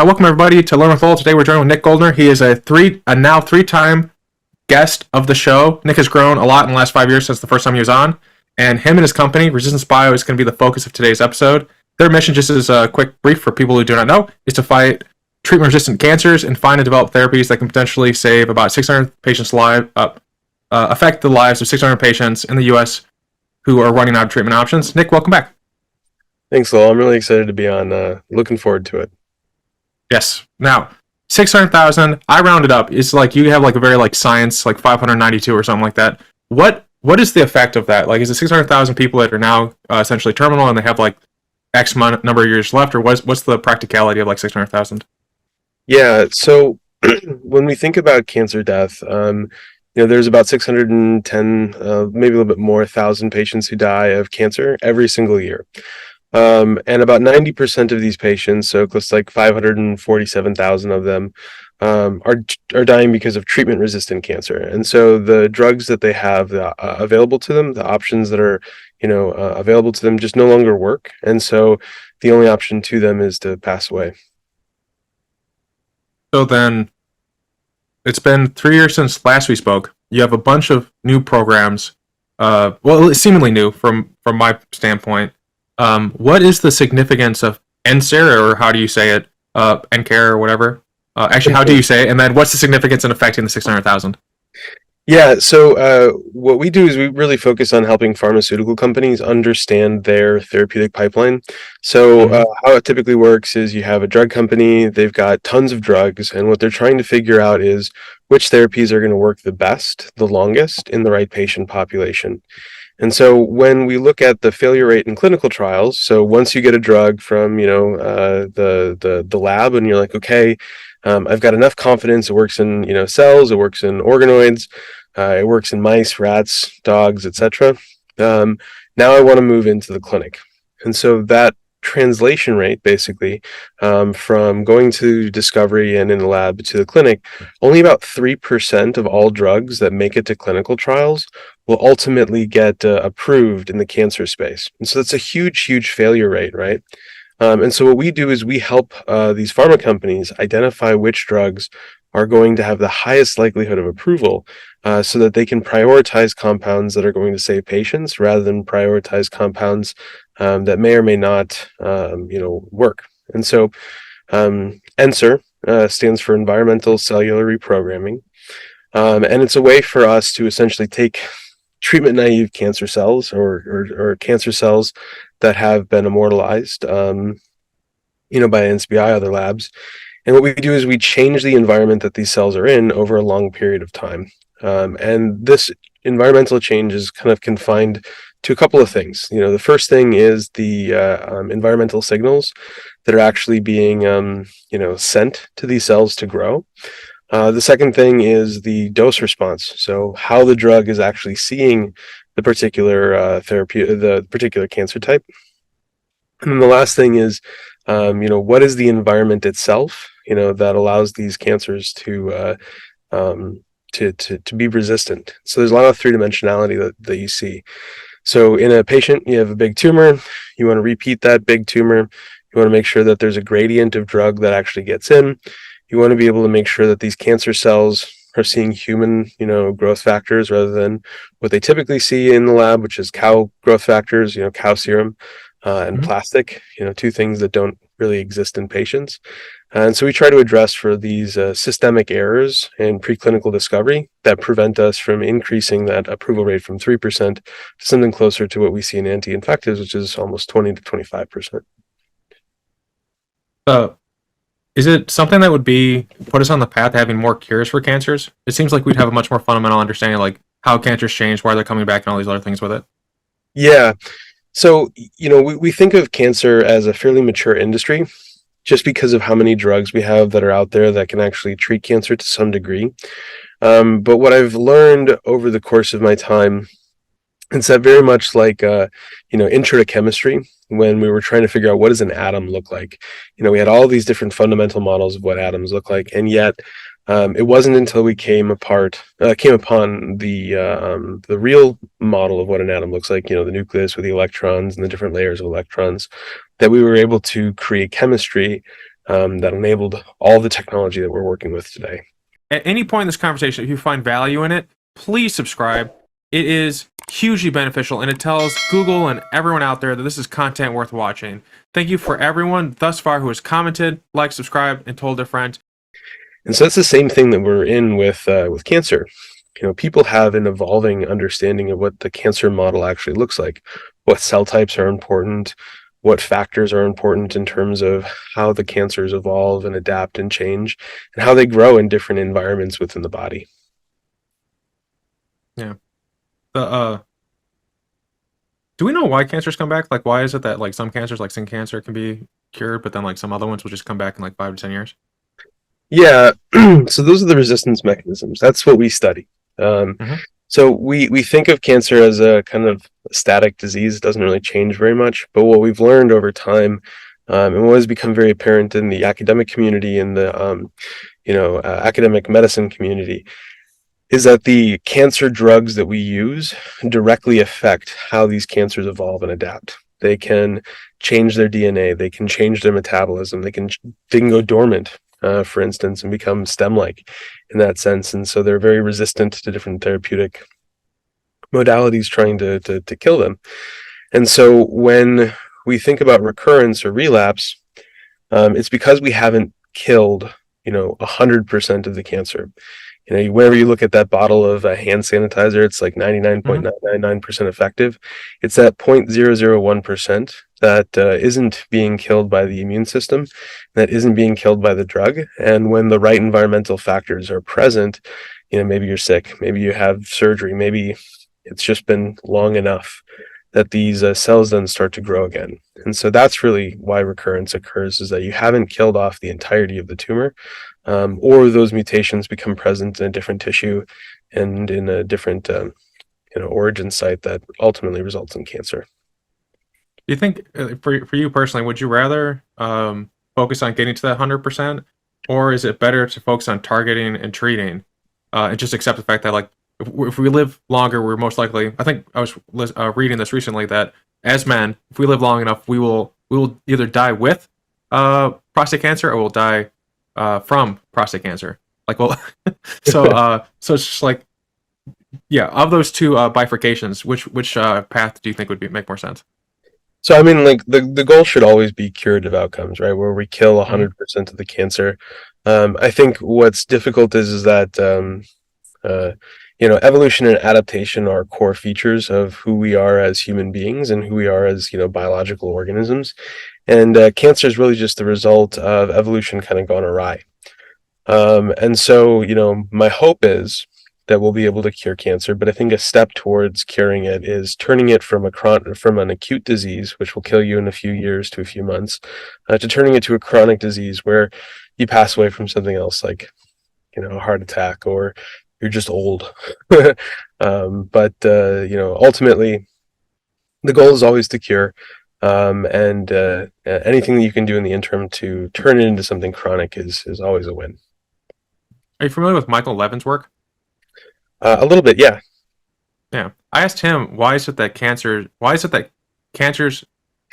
Welcome everybody to Learning With Lowell. Today we're joined with Nick Goldner. He is a now three-time guest of the show. Nick has grown a lot in the last 5 years since the first time he was on, and him and his company, ResistanceBIO, is going to be the focus of today's episode. Their mission, just as a quick brief for people who do not know, is to fight treatment-resistant cancers and find and develop therapies that can potentially save about 600 patients' lives, affect the lives of 600 patients in the U.S. who are running out of treatment options. Nick, welcome back. Thanks, Lowell. I'm really excited to be on. Looking forward to it. Yes. Now, 600,000, I rounded up. It's like you have like a very like science, like 592 or something like that. What is the effect of that? Like, is it 600,000 people that are now essentially terminal and they have like X number of years left, or what's the practicality of like 600,000? Yeah. So when we think about cancer death, there's about 610, maybe a little bit more, thousand patients who die of cancer every single year. And about 90% of these patients, so close to like 547,000 of them, are dying because of treatment-resistant cancer. And so the drugs that they have available to them, the options that are, available to them, just no longer work. And so the only option to them is to pass away. So then, it's been 3 years since last we spoke. You have a bunch of new programs. Well, seemingly new from my standpoint. What is the significance of ENCER, or how do you say it? ENCER or whatever. Actually, how do you say it? And then what's the significance in affecting the 600,000? Yeah, so what we do is we really focus on helping pharmaceutical companies understand their therapeutic pipeline. So how it typically works is you have a drug company, they've got tons of drugs, and what they're trying to figure out is which therapies are going to work the best, the longest, in the right patient population. And so when we look at the failure rate in clinical trials, so once you get a drug from the lab and you're like, okay, I've got enough confidence, it works in cells, it works in organoids, it works in mice, rats, dogs, etc. Now I want to move into the clinic. And so that translation rate, basically, from going to discovery and in the lab to the clinic, only about 3% of all drugs that make it to clinical trials will ultimately get approved in the cancer space. And so that's a huge failure rate, right? And so what we do is we help these pharma companies identify which drugs are going to have the highest likelihood of approval, so that they can prioritize compounds that are going to save patients rather than prioritize compounds that may or may not work. And so ENCER stands for Environmental Cellular Reprogramming. And it's a way for us to essentially take treatment-naive cancer cells or cancer cells that have been immortalized by ResistanceBIO, other labs. And what we do is we change the environment that these cells are in over a long period of time. And this environmental change is kind of confined to a couple of things. The first thing is the environmental signals that are actually being sent to these cells to grow. The second thing is the dose response. So how the drug is actually seeing the particular therapy, the particular cancer type. And then the last thing is, what is the environment itself, that allows these cancers to be resistant. So there's a lot of three-dimensionality that you see. So in a patient, you have a big tumor, you want to repeat that big tumor, you want to make sure that there's a gradient of drug that actually gets in, you want to be able to make sure that these cancer cells are seeing human, growth factors rather than what they typically see in the lab, which is cow growth factors, cow serum, and plastic, two things that don't really exist in patients. And so we try to address for these systemic errors in preclinical discovery that prevent us from increasing that approval rate from 3% to something closer to what we see in anti-infectives, which is almost 20 to 25%. Is it something that would put us on the path to having more cures for cancers? It seems like we'd have a much more fundamental understanding, like how cancers change, why they're coming back, and all these other things with it. Yeah. So, we think of cancer as a fairly mature industry just because of how many drugs we have that are out there that can actually treat cancer to some degree. But what I've learned over the course of my time, it's that very much like, intro to chemistry, when we were trying to figure out what does an atom look like. We had all these different fundamental models of what atoms look like, and yet it wasn't until we came upon the real model of what an atom looks like, the nucleus with the electrons and the different layers of electrons, that we were able to create chemistry that enabled all the technology that we're working with today. At any point in this conversation, if you find value in it, please subscribe. It is hugely beneficial, and it tells Google and everyone out there that this is content worth watching. Thank you for everyone thus far who has commented, liked, subscribed, and told their friends. And so that's the same thing that we're in with cancer. People have an evolving understanding of what the cancer model actually looks like, what cell types are important, what factors are important in terms of how the cancers evolve and adapt and change, and how they grow in different environments within the body. Yeah. Do we know why cancers come back? Like, why is it that like some cancers, like skin cancer, can be cured, but then like some other ones will just come back in like 5 to 10 years? Yeah, so those are the resistance mechanisms. That's what we study. So we think of cancer as a kind of static disease. It doesn't really change very much. But what we've learned over time, and what has become very apparent in the academic community and the academic medicine community, is that the cancer drugs that we use directly affect how these cancers evolve and adapt. They can change their DNA. They can change their metabolism. They can go dormant, for instance, and become stem-like in that sense. And so they're very resistant to different therapeutic modalities trying to kill them. And so when we think about recurrence or relapse, it's because we haven't killed 100% of the cancer. Whenever you look at that bottle of hand sanitizer, it's like 99.999% effective. It's that 0.001% that isn't being killed by the immune system, that isn't being killed by the drug. And when the right environmental factors are present, maybe you're sick, maybe you have surgery, maybe it's just been long enough that these cells then start to grow again. And so that's really why recurrence occurs, is that you haven't killed off the entirety of the tumor, or those mutations become present in a different tissue and in a different origin site that ultimately results in cancer. Do you think, for you personally, would you rather focus on getting to that 100%, or is it better to focus on targeting and treating, and just accept the fact that like if we live longer, we're most likely. I think I was reading this recently that as men, if we live long enough, we will either die with prostate cancer or we'll die from prostate cancer. Like, well, so it's just like, yeah, of those two bifurcations, which path do you think would make more sense? So I mean, like the goal should always be curative outcomes, right? Where we kill 100% of the cancer. I think what's difficult is that evolution and adaptation are core features of who we are as human beings and who we are as biological organisms, and cancer is really just the result of evolution kind of gone awry. And so my hope is that we'll be able to cure cancer, but I think a step towards curing it is turning it from an acute disease, which will kill you in a few years to a few months, to turning it to a chronic disease where you pass away from something else, like a heart attack, or you're just old. But ultimately, the goal is always to cure, and anything that you can do in the interim to turn it into something chronic is always a win. Are you familiar with Michael Levin's work? A little bit, yeah. Yeah, I asked him why is it that cancers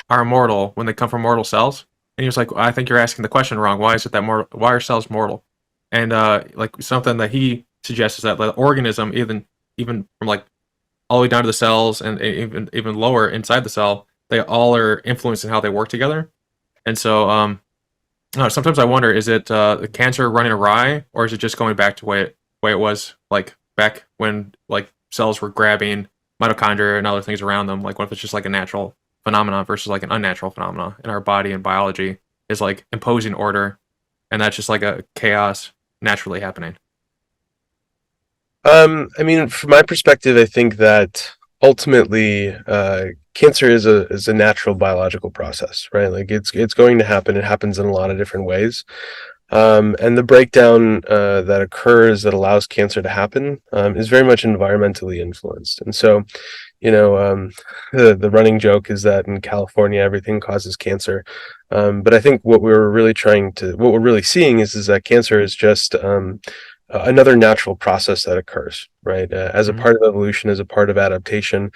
are immortal when they come from mortal cells, and he was like, I think you're asking the question wrong. Why is it that why are cells mortal? And like something that he suggests is that the organism, even from like all the way down to the cells and even lower inside the cell, they all are influencing how they work together. And so sometimes I wonder, is it the cancer running awry, or is it just going back to way it was like back when like cells were grabbing mitochondria and other things around them? Like, what if it's just like a natural phenomenon versus like an unnatural phenomenon in our body, and biology is like imposing order, and that's just like a chaos naturally happening? I mean, from my perspective, I think that ultimately, cancer is a natural biological process, right? Like it's going to happen. It happens in a lot of different ways, and the breakdown that occurs that allows cancer to happen is very much environmentally influenced. And so, the running joke is that in California everything causes cancer, but I think what we're really seeing is that cancer is just another natural process that occurs, right? As a part of evolution, as a part of adaptation,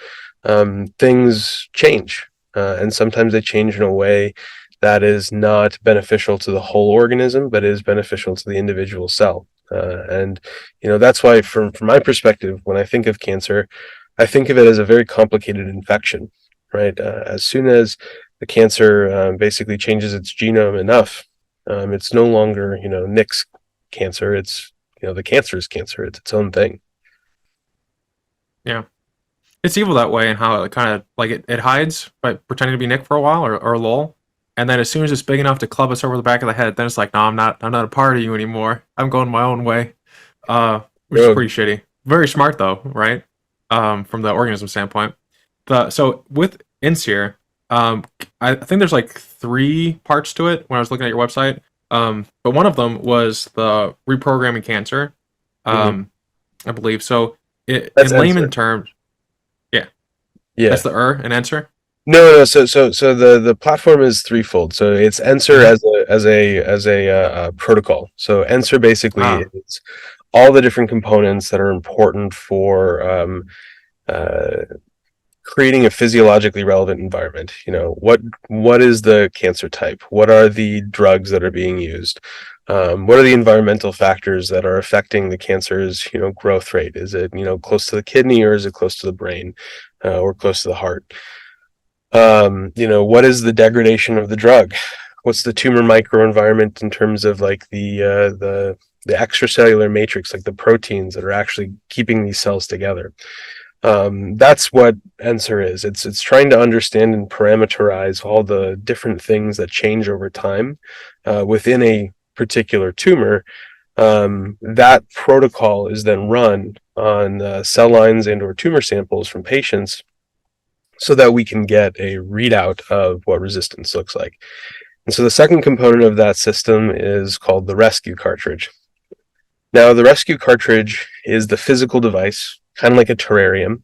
things change, and sometimes they change in a way that is not beneficial to the whole organism, but is beneficial to the individual cell. And that's why, from my perspective, when I think of cancer, I think of it as a very complicated infection, right? As soon as the cancer basically changes its genome enough, it's no longer Nick's cancer. It's the cancer is cancer. It's its own thing. Yeah. It's evil that way, and how it kind of like it hides by pretending to be Nick for a while, or Lowell, and then as soon as it's big enough to club us over the back of the head, then it's like, no, I'm not a part of you anymore. I'm going my own way, which is Rogue. pretty shitty. Very smart though, right? From the organism standpoint. So with ENCER, I think there's like 3 parts to it when I was looking at your website. But one of them was the reprogramming cancer, Mhm. I believe. So That's in layman ENCER. terms, yeah, Yeah. that's the and ENCER. No. So the platform is threefold. So it's ENCER Mm-hmm. as a protocol. So ENCER basically Ah, is all the different components that are important for uh, creating a physiologically relevant environment. What is the cancer type? What are the drugs that are being used? What are the environmental factors that are affecting the cancer's growth rate? Is it close to the kidney, or is it close to the brain, or close to the heart? What is the degradation of the drug? What's the tumor microenvironment in terms of like the extracellular matrix, like the proteins that are actually keeping these cells together? That's what ENCER is. It's trying to understand and parameterize all the different things that change over time within a particular tumor. That protocol is then run on cell lines and/or tumor samples from patients, so that we can get a readout of what resistance looks like. And so the second component of that system is called the rescue cartridge. Now, the rescue cartridge is the physical device, kind of like a terrarium,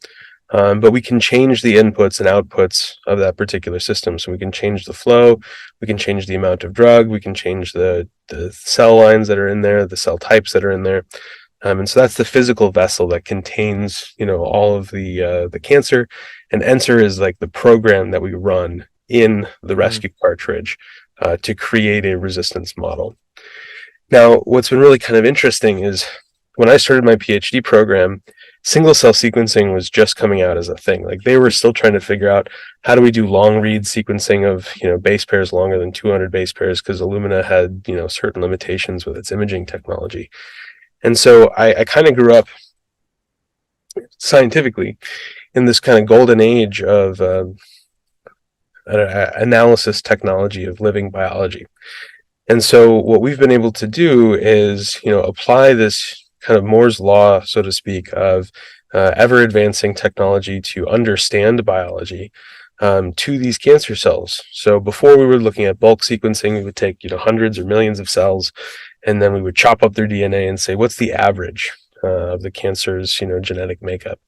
but we can change the inputs and outputs of that particular system. So we can change the flow, we can change the amount of drug, we can change the cell lines that are in there, the cell types that are in there. And so that's the physical vessel that contains, all of the cancer. And ENCER is like the program that we run in the mm, rescue cartridge to create a resistance model. Now, what's been really kind of interesting is when I started my PhD program, single cell sequencing was just coming out as a thing. Like they were still trying to figure out how do we do long read sequencing of base pairs longer than 200 base pairs, because Illumina had certain limitations with its imaging technology. And so I kind of grew up scientifically in this kind of golden age of analysis technology of living biology. And so what we've been able to do is, apply this kind of Moore's law, so to speak, of ever advancing technology to understand biology to these cancer cells. So before we were looking at bulk sequencing, we would take hundreds or millions of cells, and then we would chop up their DNA and say, what's the average of the cancer's genetic makeup?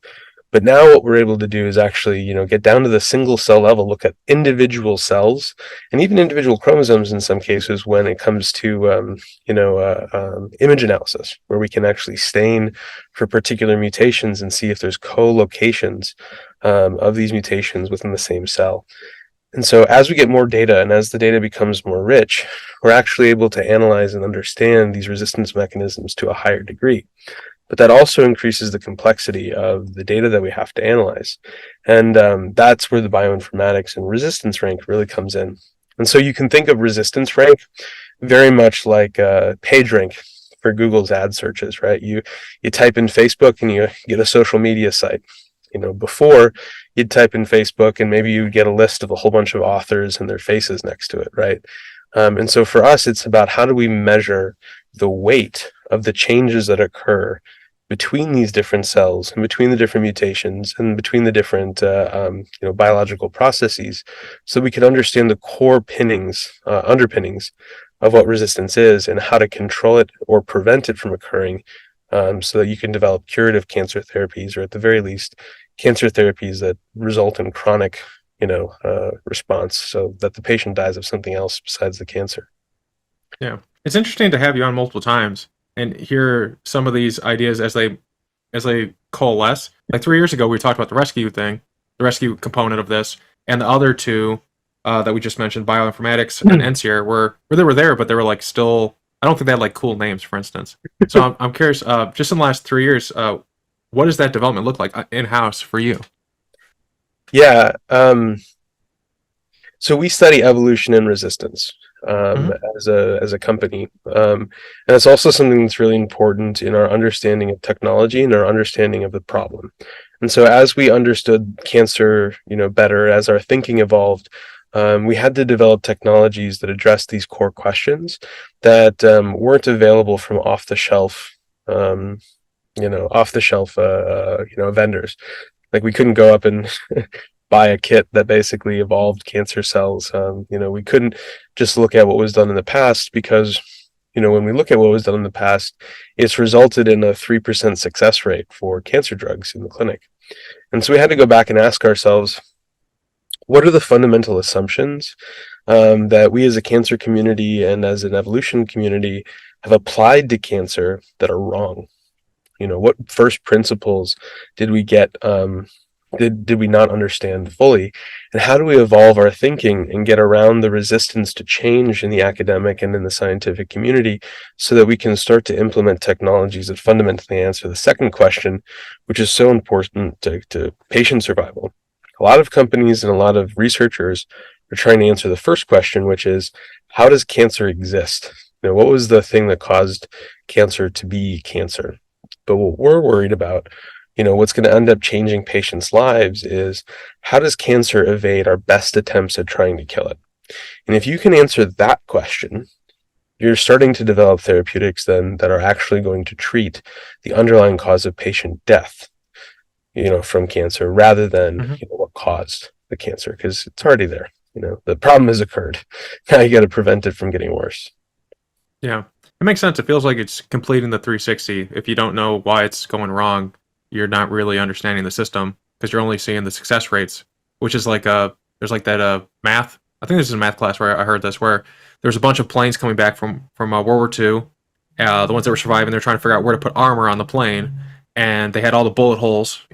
But now what we're able to do is actually, get down to the single cell level, look at individual cells and even individual chromosomes in some cases when it comes to, image analysis, where we can actually stain for particular mutations and see if there's co-locations of these mutations within the same cell. And so as we get more data and as the data becomes more rich, we're actually able to analyze and understand these resistance mechanisms to a higher degree. But that also increases the complexity of the data that we have to analyze. And that's where the bioinformatics and resistance rank really comes in. And so you can think of resistance rank very much like PageRank for Google's ad searches, right? You type in Facebook and you get a social media site. Before you'd type in Facebook and maybe you'd get a list of a whole bunch of authors and their faces next to it, right? And so for us, it's about how do we measure the weight of the changes that occur between these different cells and between the different mutations and between the different biological processes, so we can understand the core underpinnings of what resistance is and how to control it or prevent it from occurring, so that you can develop curative cancer therapies, or at the very least cancer therapies that result in chronic response, so that the patient dies of something else besides the cancer. yeah. It's interesting to have you on multiple times and hear some of these ideas as they coalesce. Like 3 years ago, we talked about the rescue thing, the rescue component of this, and the other two. that we just mentioned, bioinformatics and ENCER, where they were there, but they were like still. I don't think they had like cool names, for instance. So I'm curious. Just in the last 3 years, what does that development look like in house for you? Yeah. So we study evolution and resistance Mm-hmm. as a company, and it's also something that's really important in our understanding of technology and our understanding of the problem. And so, as we understood cancer, better, as our thinking evolved, we had to develop technologies that addressed these core questions that weren't available from um, vendors. Like we couldn't go up and buy a kit that basically evolved cancer cells. We couldn't just look at what was done in the past because, when we look at what was done in the past, it's resulted in a 3% success rate for cancer drugs in the clinic. And so we had to go back and ask ourselves, what are the fundamental assumptions that we as a cancer community and as an evolution community have applied to cancer that are wrong? What first principles did we get did we not understand fully, and how do we evolve our thinking and get around the resistance to change in the academic and in the scientific community so that we can start to implement technologies that fundamentally answer the second question, which is so important to patient survival. A lot of companies and a lot of researchers are trying to answer the first question, which is, how does cancer exist? What was the thing that caused cancer to be cancer? But what we're worried about, what's going to end up changing patients' lives is, how does cancer evade our best attempts at trying to kill it? And if you can answer that question, you're starting to develop therapeutics then that are actually going to treat the underlying cause of patient death, from cancer, rather than Mm-hmm. what caused the cancer, because it's already there. The problem has occurred. Now you got to prevent it from getting worse. Yeah, it makes sense. It feels like it's completing the 360. If you don't know why it's going wrong, you're not really understanding the system because you're only seeing the success rates, which is like there's like that math. I think this is a math class where I heard this, where there's a bunch of planes coming back from World War II. The ones that were surviving, they're trying to figure out where to put armor on the plane, and they had all the bullet holes,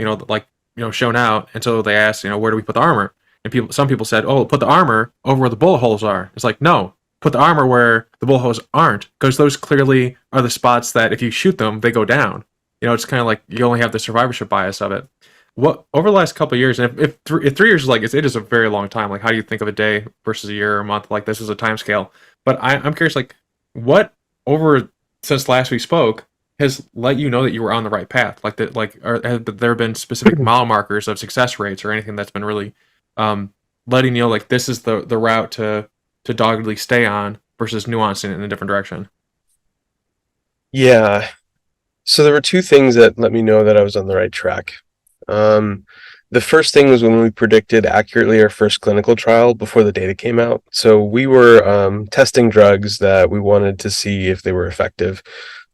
shown out. And so they asked, where do we put the armor? And some people said, oh, put the armor over where the bullet holes are. It's like, no, put the armor where the bullet holes aren't, because those clearly are the spots that if you shoot them, they go down. It's kind of like you only have the survivorship bias of it. What over the last couple of years, and if 3 years is like it is a very long time. Like, how do you think of a day versus a year or a month? Like, this is a time scale. But I'm curious, like, what over since last we spoke has let you know that you were on the right path? Like that, have there been specific mile markers of success rates or anything that's been really letting you know like this is the route to doggedly stay on versus nuancing it in a different direction? Yeah. So there were two things that let me know that I was on the right track. The first thing was when we predicted accurately our first clinical trial before the data came out. So we were testing drugs that we wanted to see if they were effective.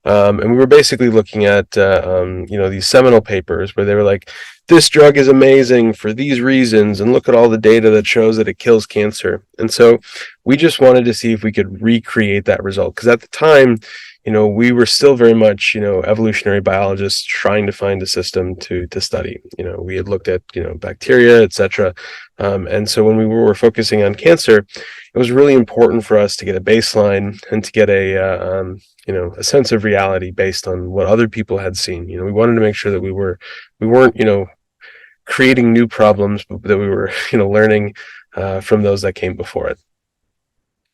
And we were basically looking at, these seminal papers where they were like, this drug is amazing for these reasons, and look at all the data that shows that it kills cancer. And so we just wanted to see if we could recreate that result. Because at the time, we were still very much, evolutionary biologists trying to find a system to study. We had looked at, bacteria, etc. And so when we were focusing on cancer, it was really important for us to get a baseline and to get a sense of reality based on what other people had seen. We wanted to make sure that we weren't, creating new problems, but that we were, learning from those that came before it.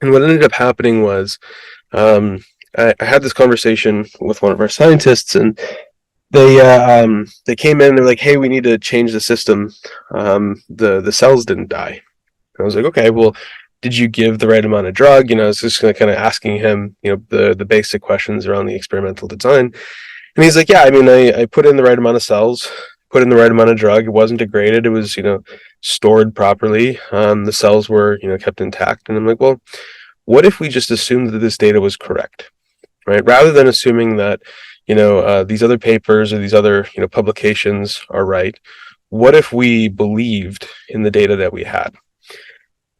And what ended up happening was, I had this conversation with one of our scientists, and they came in and they're like, "Hey, we need to change the system. The cells didn't die." And I was like, "Okay, well, did you give the right amount of drug?" I was just kind of asking him, the basic questions around the experimental design. And he's like, "Yeah, I mean, I put in the right amount of cells, put in the right amount of drug. It wasn't degraded. It was, stored properly. The cells were, kept intact." And I'm like, "Well, what if we just assumed that this data was correct?" Right? Rather than assuming that, these other papers or these other, publications are right, what if we believed in the data that we had?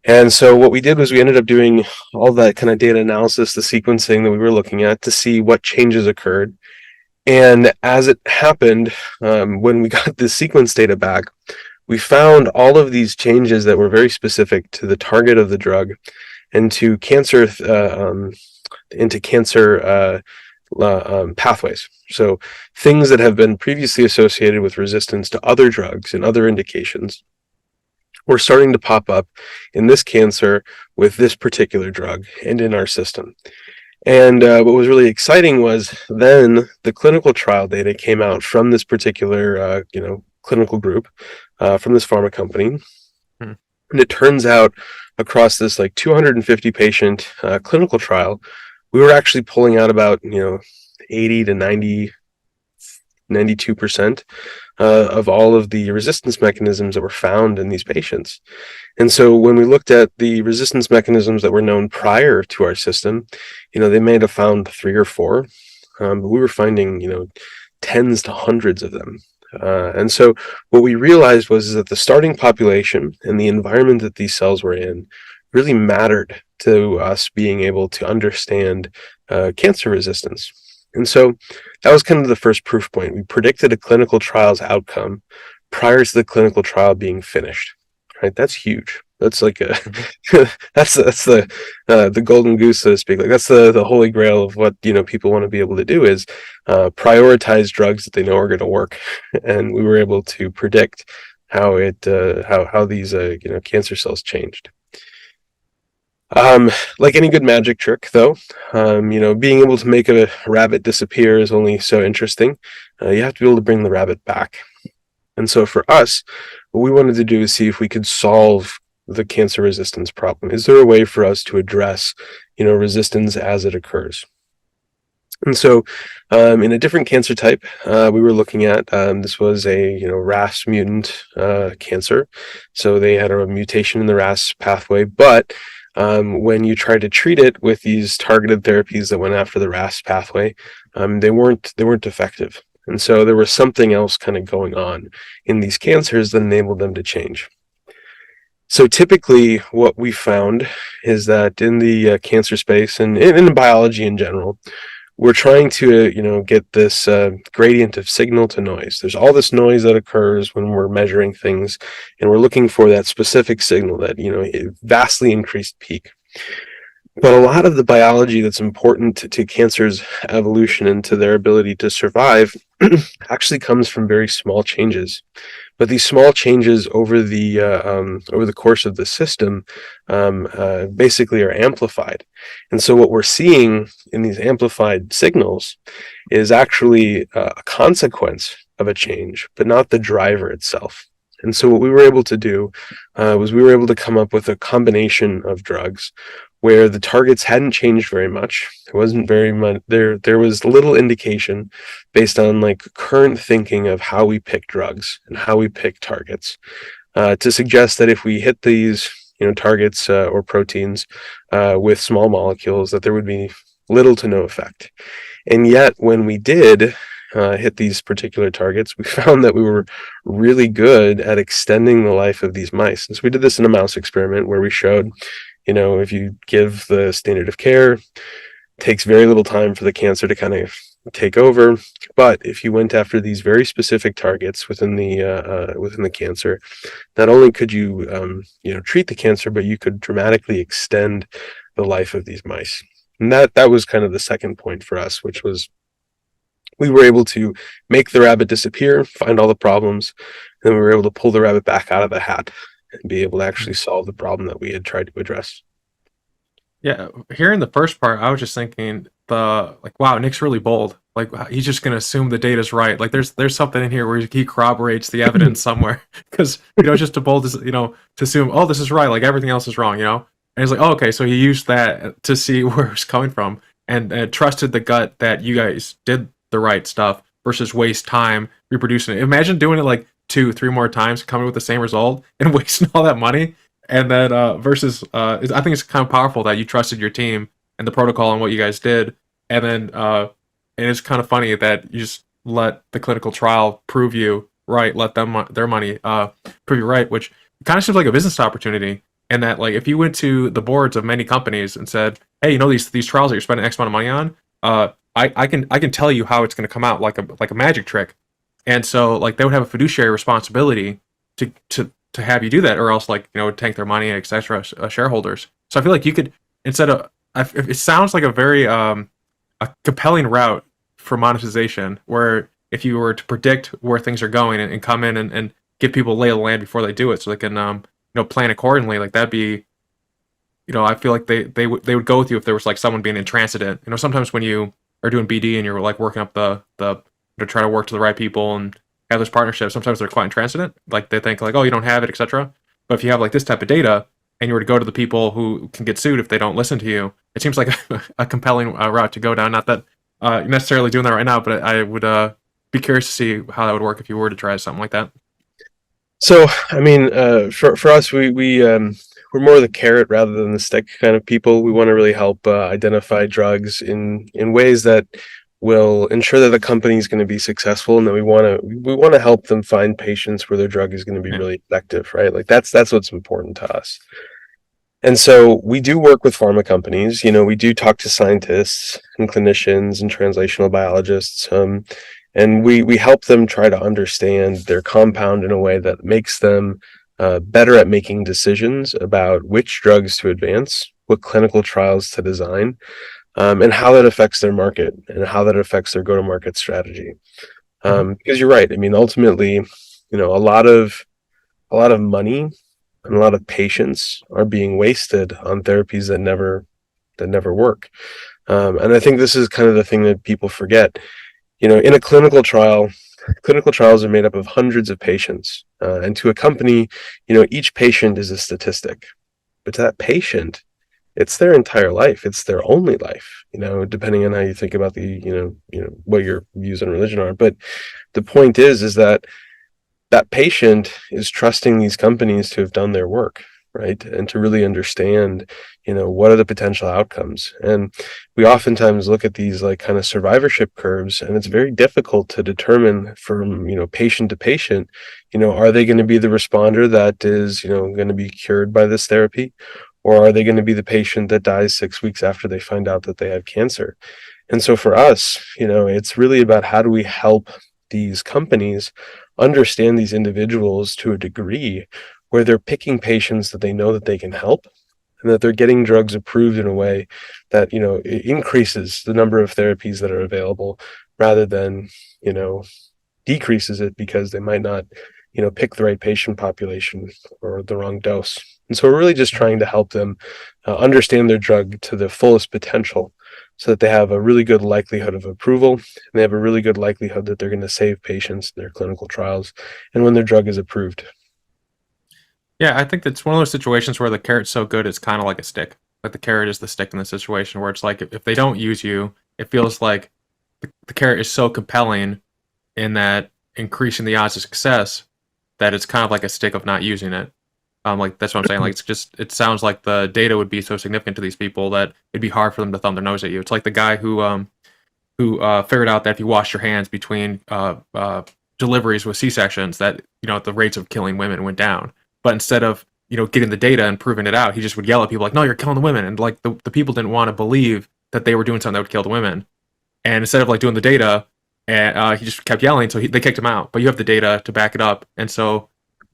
And so what we did was we ended up doing all that kind of data analysis, the sequencing that we were looking at to see what changes occurred. And as it happened, when we got the sequence data back, we found all of these changes that were very specific to the target of the drug and to cancer pathways. So things that have been previously associated with resistance to other drugs and other indications were starting to pop up in this cancer with this particular drug and in our system. And what was really exciting was then the clinical trial data came out from this particular, clinical group, from this pharma company. Hmm. And it turns out across this like 250 patient clinical trial, we were actually pulling out about 80 to 92% of all of the resistance mechanisms that were found in these patients. And so when we looked at the resistance mechanisms that were known prior to our system, they may have found 3 or 4, but we were finding tens to hundreds of them. And so what we realized was that the starting population and the environment that these cells were in really mattered to us being able to understand cancer resistance. And so that was kind of the first proof point. We predicted a clinical trial's outcome prior to the clinical trial being finished. Right? That's huge. That's like that's the golden goose, so to speak. Like that's the holy grail of what people want to be able to do is prioritize drugs that they know are going to work, and we were able to predict how these cancer cells changed. Like any good magic trick, though, being able to make a rabbit disappear is only so interesting. You have to be able to bring the rabbit back. And so for us, what we wanted to do is see if we could solve the cancer resistance problem. Is there a way for us to address, resistance as it occurs? And so in a different cancer type, we were looking at, this was a RAS mutant cancer. So they had a mutation in the RAS pathway, but when you try to treat it with these targeted therapies that went after the RAS pathway, they weren't effective. And so there was something else kind of going on in these cancers that enabled them to change. So typically what we found is that in the cancer space and in biology in general, we're trying to get this gradient of signal to noise. There's all this noise that occurs when we're measuring things, and we're looking for that specific signal, that vastly increased peak. But a lot of the biology that's important to cancer's evolution and to their ability to survive actually comes from very small changes. But these small changes over the course of the system basically are amplified. And so what we're seeing in these amplified signals is actually a consequence of a change, but not the driver itself. And so what we were able to do was we were able to come up with a combination of drugs where the targets hadn't changed very much. There wasn't very much there was little indication based on like current thinking of how we pick drugs and how we pick targets to suggest that if we hit these targets or proteins with small molecules, that there would be little to no effect. And yet when we did hit these particular targets, we found that we were really good at extending the life of these mice. And so we did this in a mouse experiment where we showed if you give the standard of care, it takes very little time for the cancer to kind of take over. But if you went after these very specific targets within the cancer, not only could you treat the cancer, but you could dramatically extend the life of these mice. And that was kind of the second point for us, which was we were able to make the rabbit disappear, find all the problems, and we were able to pull the rabbit back out of the hat and be able to actually solve the problem that we had tried to address. Yeah, hearing the first part, I was just thinking wow, Nick's really bold. Like he's just gonna assume the data's right. Like there's something in here where he corroborates the evidence somewhere, because just to bold to assume, oh, this is right, like everything else is wrong. And he's like, oh, okay, so he used that to see where it's coming from and trusted the gut that you guys did the right stuff versus waste time reproducing it. Imagine doing it like 2-3 more times, coming with the same result and wasting all that money. And then versus I think it's kind of powerful that you trusted your team and the protocol and what you guys did. And then and it's kind of funny that you just let the clinical trial prove you right, let them their money prove you right, which kind of seems like a business opportunity. And that like if you went to the boards of many companies and said, hey, these trials that you're spending X amount of money on, I can tell you how it's going to come out like a magic trick. And so like they would have a fiduciary responsibility to have you do that, or else like tank their money, etc. Shareholders. So I feel like you could instead of it sounds like a very a compelling route for monetization, where if you were to predict where things are going and come in and give people a lay of the land before they do it, so they can plan accordingly, like that'd be I feel like they would go with you if there was like someone being intransigent. Sometimes when you are doing BD and you're like working up the to try to work to the right people and have this partnership, sometimes they're quite intransigent. Like they think like, oh, you don't have it, etc. But if you have like this type of data and you were to go to the people who can get sued if they don't listen to you, it seems like a compelling route to go down. Not that you're necessarily doing that right now, but I would be curious to see how that would work if you were to try something like that. So, I mean, for us, we're more the carrot rather than the stick kind of people. We want to really help identify drugs in ways that will ensure that the company is going to be successful, and that we want to help them find patients where their drug is going to be Yeah. really effective, right? Like that's what's important to us. And so we do work with pharma companies. We do talk to scientists and clinicians and translational biologists, and we help them try to understand their compound in a way that makes them better at making decisions about which drugs to advance, what clinical trials to design, and how that affects their market and how that affects their go-to-market strategy. Mhm. Because you're right. I mean, ultimately, a lot of money and a lot of patients are being wasted on therapies that never work. And I think this is kind of the thing that people forget. In a clinical trial, clinical trials are made up of hundreds of patients, and to a company, each patient is a statistic. But to that patient, it's their entire life. It's their only life. Depending on how you think about what your views on religion are. But the point is that that patient is trusting these companies to have done their work, right? And to really understand, what are the potential outcomes. And we oftentimes look at these like kind of survivorship curves, and it's very difficult to determine from, patient to patient, are they going to be the responder that is, going to be cured by this therapy? Or are they going to be the patient that dies 6 weeks after they find out that they have cancer? And so for us, it's really about how do we help these companies understand these individuals to a degree where they're picking patients that they know that they can help, and that they're getting drugs approved in a way that it increases the number of therapies that are available, rather than decreases it because they might not pick the right patient population or the wrong dose. And so we're really just trying to help them understand their drug to the fullest potential, so that they have a really good likelihood of approval, and they have a really good likelihood that they're going to save patients in their clinical trials and when their drug is approved. Yeah, I think that's one of those situations where the carrot's so good it's kind of like a stick. Like the carrot is the stick in the situation where it's like if they don't use you, it feels like the carrot is so compelling in that increasing the odds of success that it's kind of like a stick of not using it. Like that's what I'm saying. Like it sounds like the data would be so significant to these people that it'd be hard for them to thumb their nose at you. It's like the guy who figured out that if you wash your hands between deliveries with C-sections, that the rates of killing women went down. But instead of getting the data and proving it out, he just would yell at people like, "No, you're killing the women," and like the people didn't want to believe that they were doing something that would kill the women. And instead of like doing the data, and he just kept yelling, so they kicked him out. But you have the data to back it up, and so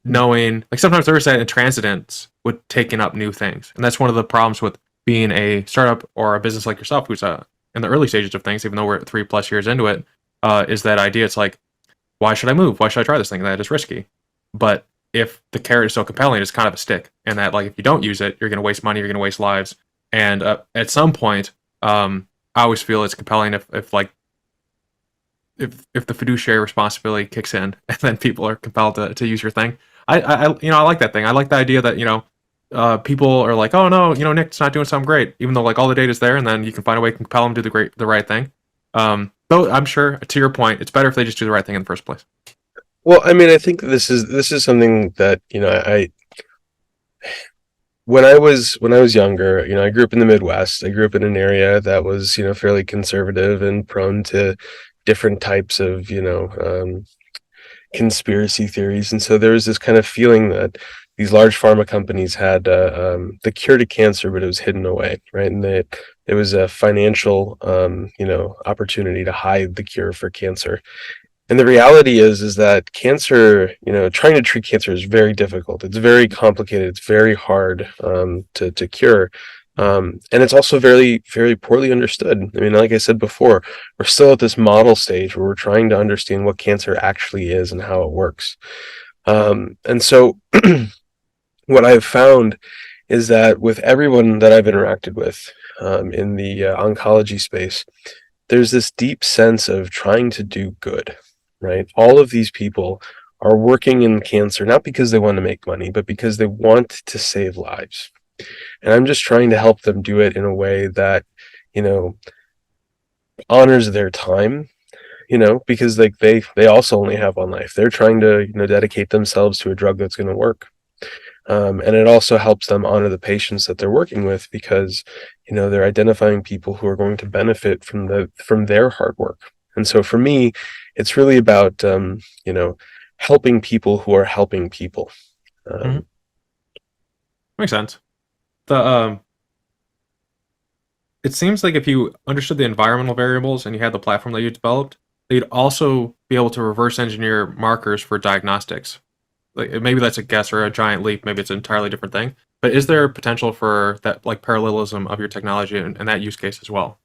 knowing like sometimes there was that intransigence with taking up new things, and that's one of the problems with being a startup or a business like yourself, who's in the early stages of things, even though we're 3+ years into it, is that idea. It's like, why should I move? Why should I try this thing? That is risky. But if the carrot is so compelling, it's kind of a stick, and that like if you don't use it, you're going to waste money, you're going to waste lives, and at some point, I always feel it's compelling if like if the fiduciary responsibility kicks in, and then people are compelled to use your thing. I like that thing. I like the idea that people are like, oh no, Nick's not doing something great, even though like all the data's there, and then you can find a way to compel them to do the right thing. Though I'm sure, to your point, it's better if they just do the right thing in the first place. Well, I mean, I think this is something that I when I was younger, I grew up in the Midwest. I grew up in an area that was fairly conservative and prone to different types of conspiracy theories, and so there was this kind of feeling that these large pharma companies had the cure to cancer, but it was hidden away, right? And that it was a financial opportunity to hide the cure for cancer. And the reality is that cancer, trying to treat cancer is very difficult. It's very complicated. It's very hard to cure. And it's also very, very poorly understood. I mean, like I said before, we're still at this model stage where we're trying to understand what cancer actually is and how it works. And so what I've found is that with everyone that I've interacted with in the oncology space, there's this deep sense of trying to do good, right? All of these people are working in cancer, not because they want to make money, but because they want to save lives. And I'm just trying to help them do it in a way that, you know, honors their time, because like they also only have one life. They're trying to, dedicate themselves to a drug that's going to work. And it also helps them honor the patients that they're working with because, they're identifying people who are going to benefit from their hard work. And so for me, it's really about, helping people who are helping people. Makes sense. The it seems like if you understood the environmental variables and you had the platform that you developed, they'd also be able to reverse engineer markers for diagnostics. Like maybe that's a guess or a giant leap. Maybe it's an entirely different thing. But is there potential for that like parallelism of your technology and that use case as well?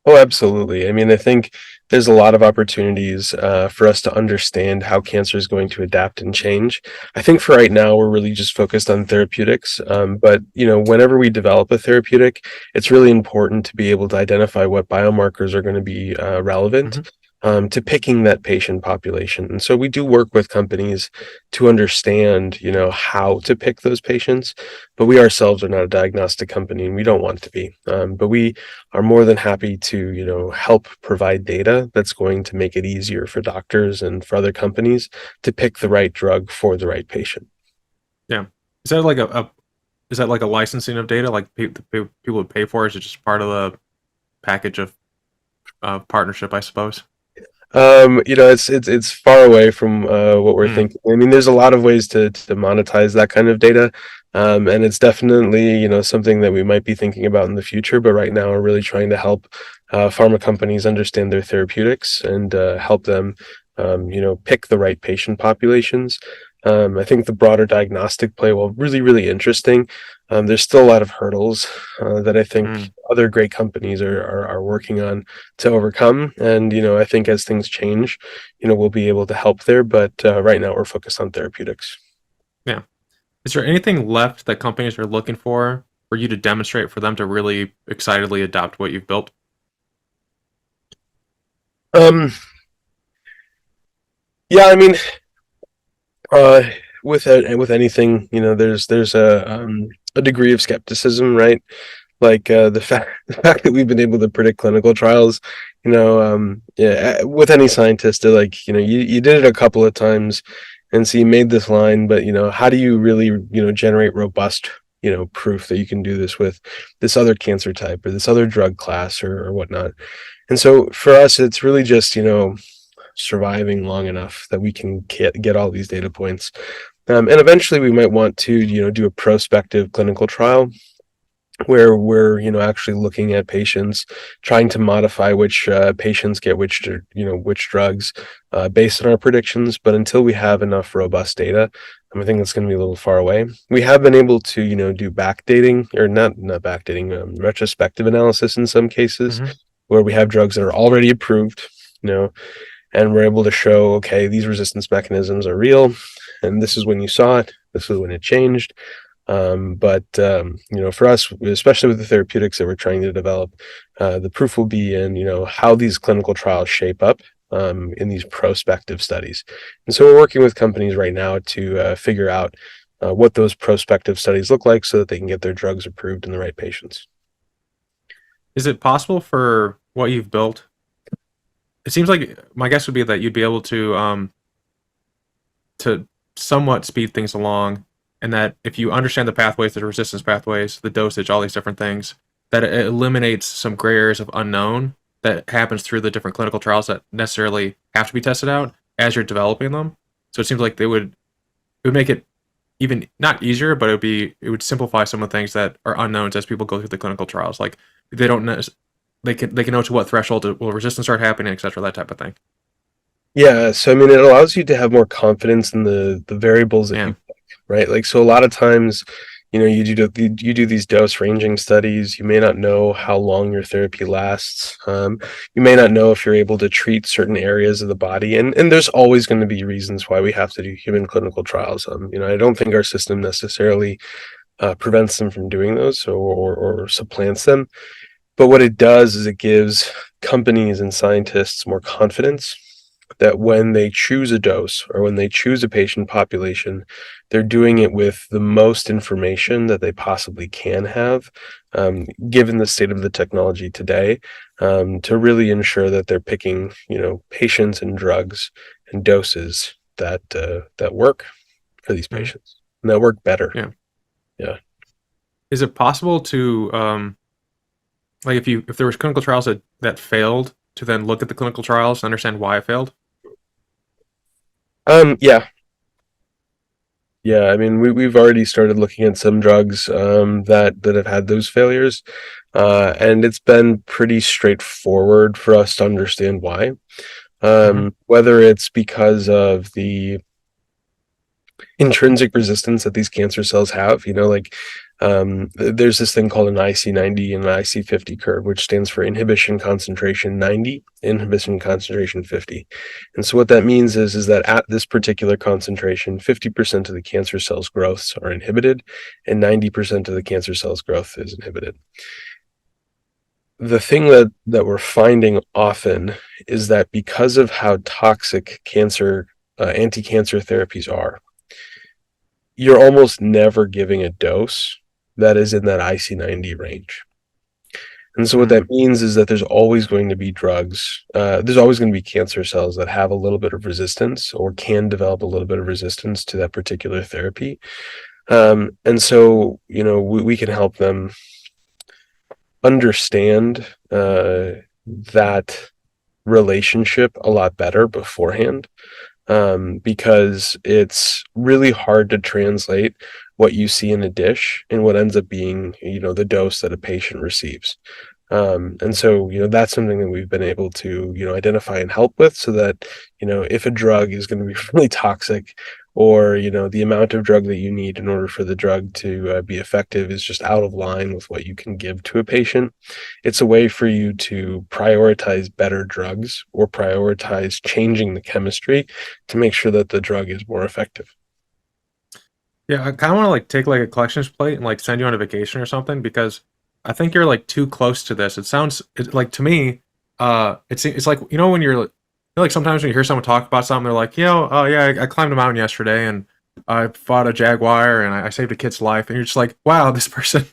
Oh, absolutely. I mean, I think there's a lot of opportunities for us to understand how cancer is going to adapt and change. I think for right now, we're really just focused on therapeutics. But whenever we develop a therapeutic, it's really important to be able to identify what biomarkers are going to be relevant to picking that patient population. And so we do work with companies to understand, how to pick those patients. But we ourselves are not a diagnostic company, and we don't want to be. But we are more than happy to, help provide data that's going to make it easier for doctors and for other companies to pick the right drug for the right patient. Yeah. Is that like is that like a licensing of data? Like people would pay for it? Is it just part of the package of partnership, I suppose? It's far away from what we're thinking. I mean, there's a lot of ways to monetize that kind of data. And it's definitely, something that we might be thinking about in the future. But right now, we're really trying to help pharma companies understand their therapeutics and help them, pick the right patient populations. I think the broader diagnostic play, well, really, really interesting. There's still a lot of hurdles that I think other great companies are working on to overcome. And, I think as things change, we'll be able to help there. But right now, we're focused on therapeutics. Yeah. Is there anything left that companies are looking for you to demonstrate for them to really excitedly adopt what you've built? Um, yeah, I mean, with anything, there's a degree of skepticism, right? Like the fact that we've been able to predict clinical trials, yeah, with any scientist, they're like, you did it a couple of times, and so you made this line, but how do you really generate robust proof that you can do this with this other cancer type or this other drug class or whatnot? And so for us, it's really just surviving long enough that we can get all these data points. And eventually we might want to, do a prospective clinical trial where we're, actually looking at patients, trying to modify which patients get which drugs based on our predictions. But until we have enough robust data, I think that's going to be a little far away. We have been able to, do backdating or not backdating, retrospective analysis in some cases where we have drugs that are already approved, and we're able to show, okay, these resistance mechanisms are real, and this is when you saw it, this is when it changed. But for us, especially with the therapeutics that we're trying to develop, the proof will be in, how these clinical trials shape up in these prospective studies. And so we're working with companies right now to figure out what those prospective studies look like so that they can get their drugs approved in the right patients. Is it possible for what you've built? It seems like my guess would be that you'd be able to somewhat speed things along, and that if you understand the pathways, the resistance pathways, the dosage, all these different things, that it eliminates some gray areas of unknown that happens through the different clinical trials that necessarily have to be tested out as you're developing them. So it seems like it would make it even not easier, but it would simplify some of the things that are unknowns as people go through the clinical trials. Like they don't know, they can know to what threshold will resistance start happening, etc. That type of thing. Yeah, so I mean, it allows you to have more confidence in the variables that Yeah. you pick, right? Like, so a lot of times, you do these dose ranging studies. You may not know how long your therapy lasts. You may not know if you're able to treat certain areas of the body, and there's always going to be reasons why we have to do human clinical trials. I don't think our system necessarily prevents them from doing those or supplants them. But what it does is it gives companies and scientists more confidence that when they choose a dose or when they choose a patient population, they're doing it with the most information that they possibly can have, given the state of the technology today, to really ensure that they're picking, patients and drugs and doses that work for these Mhm. patients and that work better. Yeah. Yeah. Is it possible to like if there was clinical trials that failed to then look at the clinical trials and understand why it failed? Yeah. Yeah, I mean, we've already started looking at some drugs that have had those failures, and it's been pretty straightforward for us to understand why. Hmm. Whether it's because of the intrinsic resistance that these cancer cells have. There's this thing called an IC90 and an IC50 curve, which stands for inhibition concentration 90, inhibition concentration 50. And so what that means is that at this particular concentration, 50% of the cancer cells growths are inhibited and 90% of the cancer cells growth is inhibited. The thing that we're finding often is that because of how toxic cancer anti-cancer therapies are, you're almost never giving a dose that is in that IC90 range. And so what that Mm. means is that there's always going to be there's always going to be cancer cells that have a little bit of resistance or can develop a little bit of resistance to that particular therapy. And so, we can help them understand that relationship a lot better beforehand, because it's really hard to translate what you see in a dish and what ends up being, the dose that a patient receives. And so, that's something that we've been able to, identify and help with so that, if a drug is going to be really toxic or, the amount of drug that you need in order for the drug to be effective is just out of line with what you can give to a patient, it's a way for you to prioritize better drugs or prioritize changing the chemistry to make sure that the drug is more effective. Yeah, I kind of want to like take like a collections plate and like send you on a vacation or something because I think you're like too close to this. It sounds like to me, it's like when like sometimes when you hear someone talk about something, they're like, oh yeah, I climbed a mountain yesterday and I fought a jaguar and I saved a kid's life, and you're just like, wow, this person,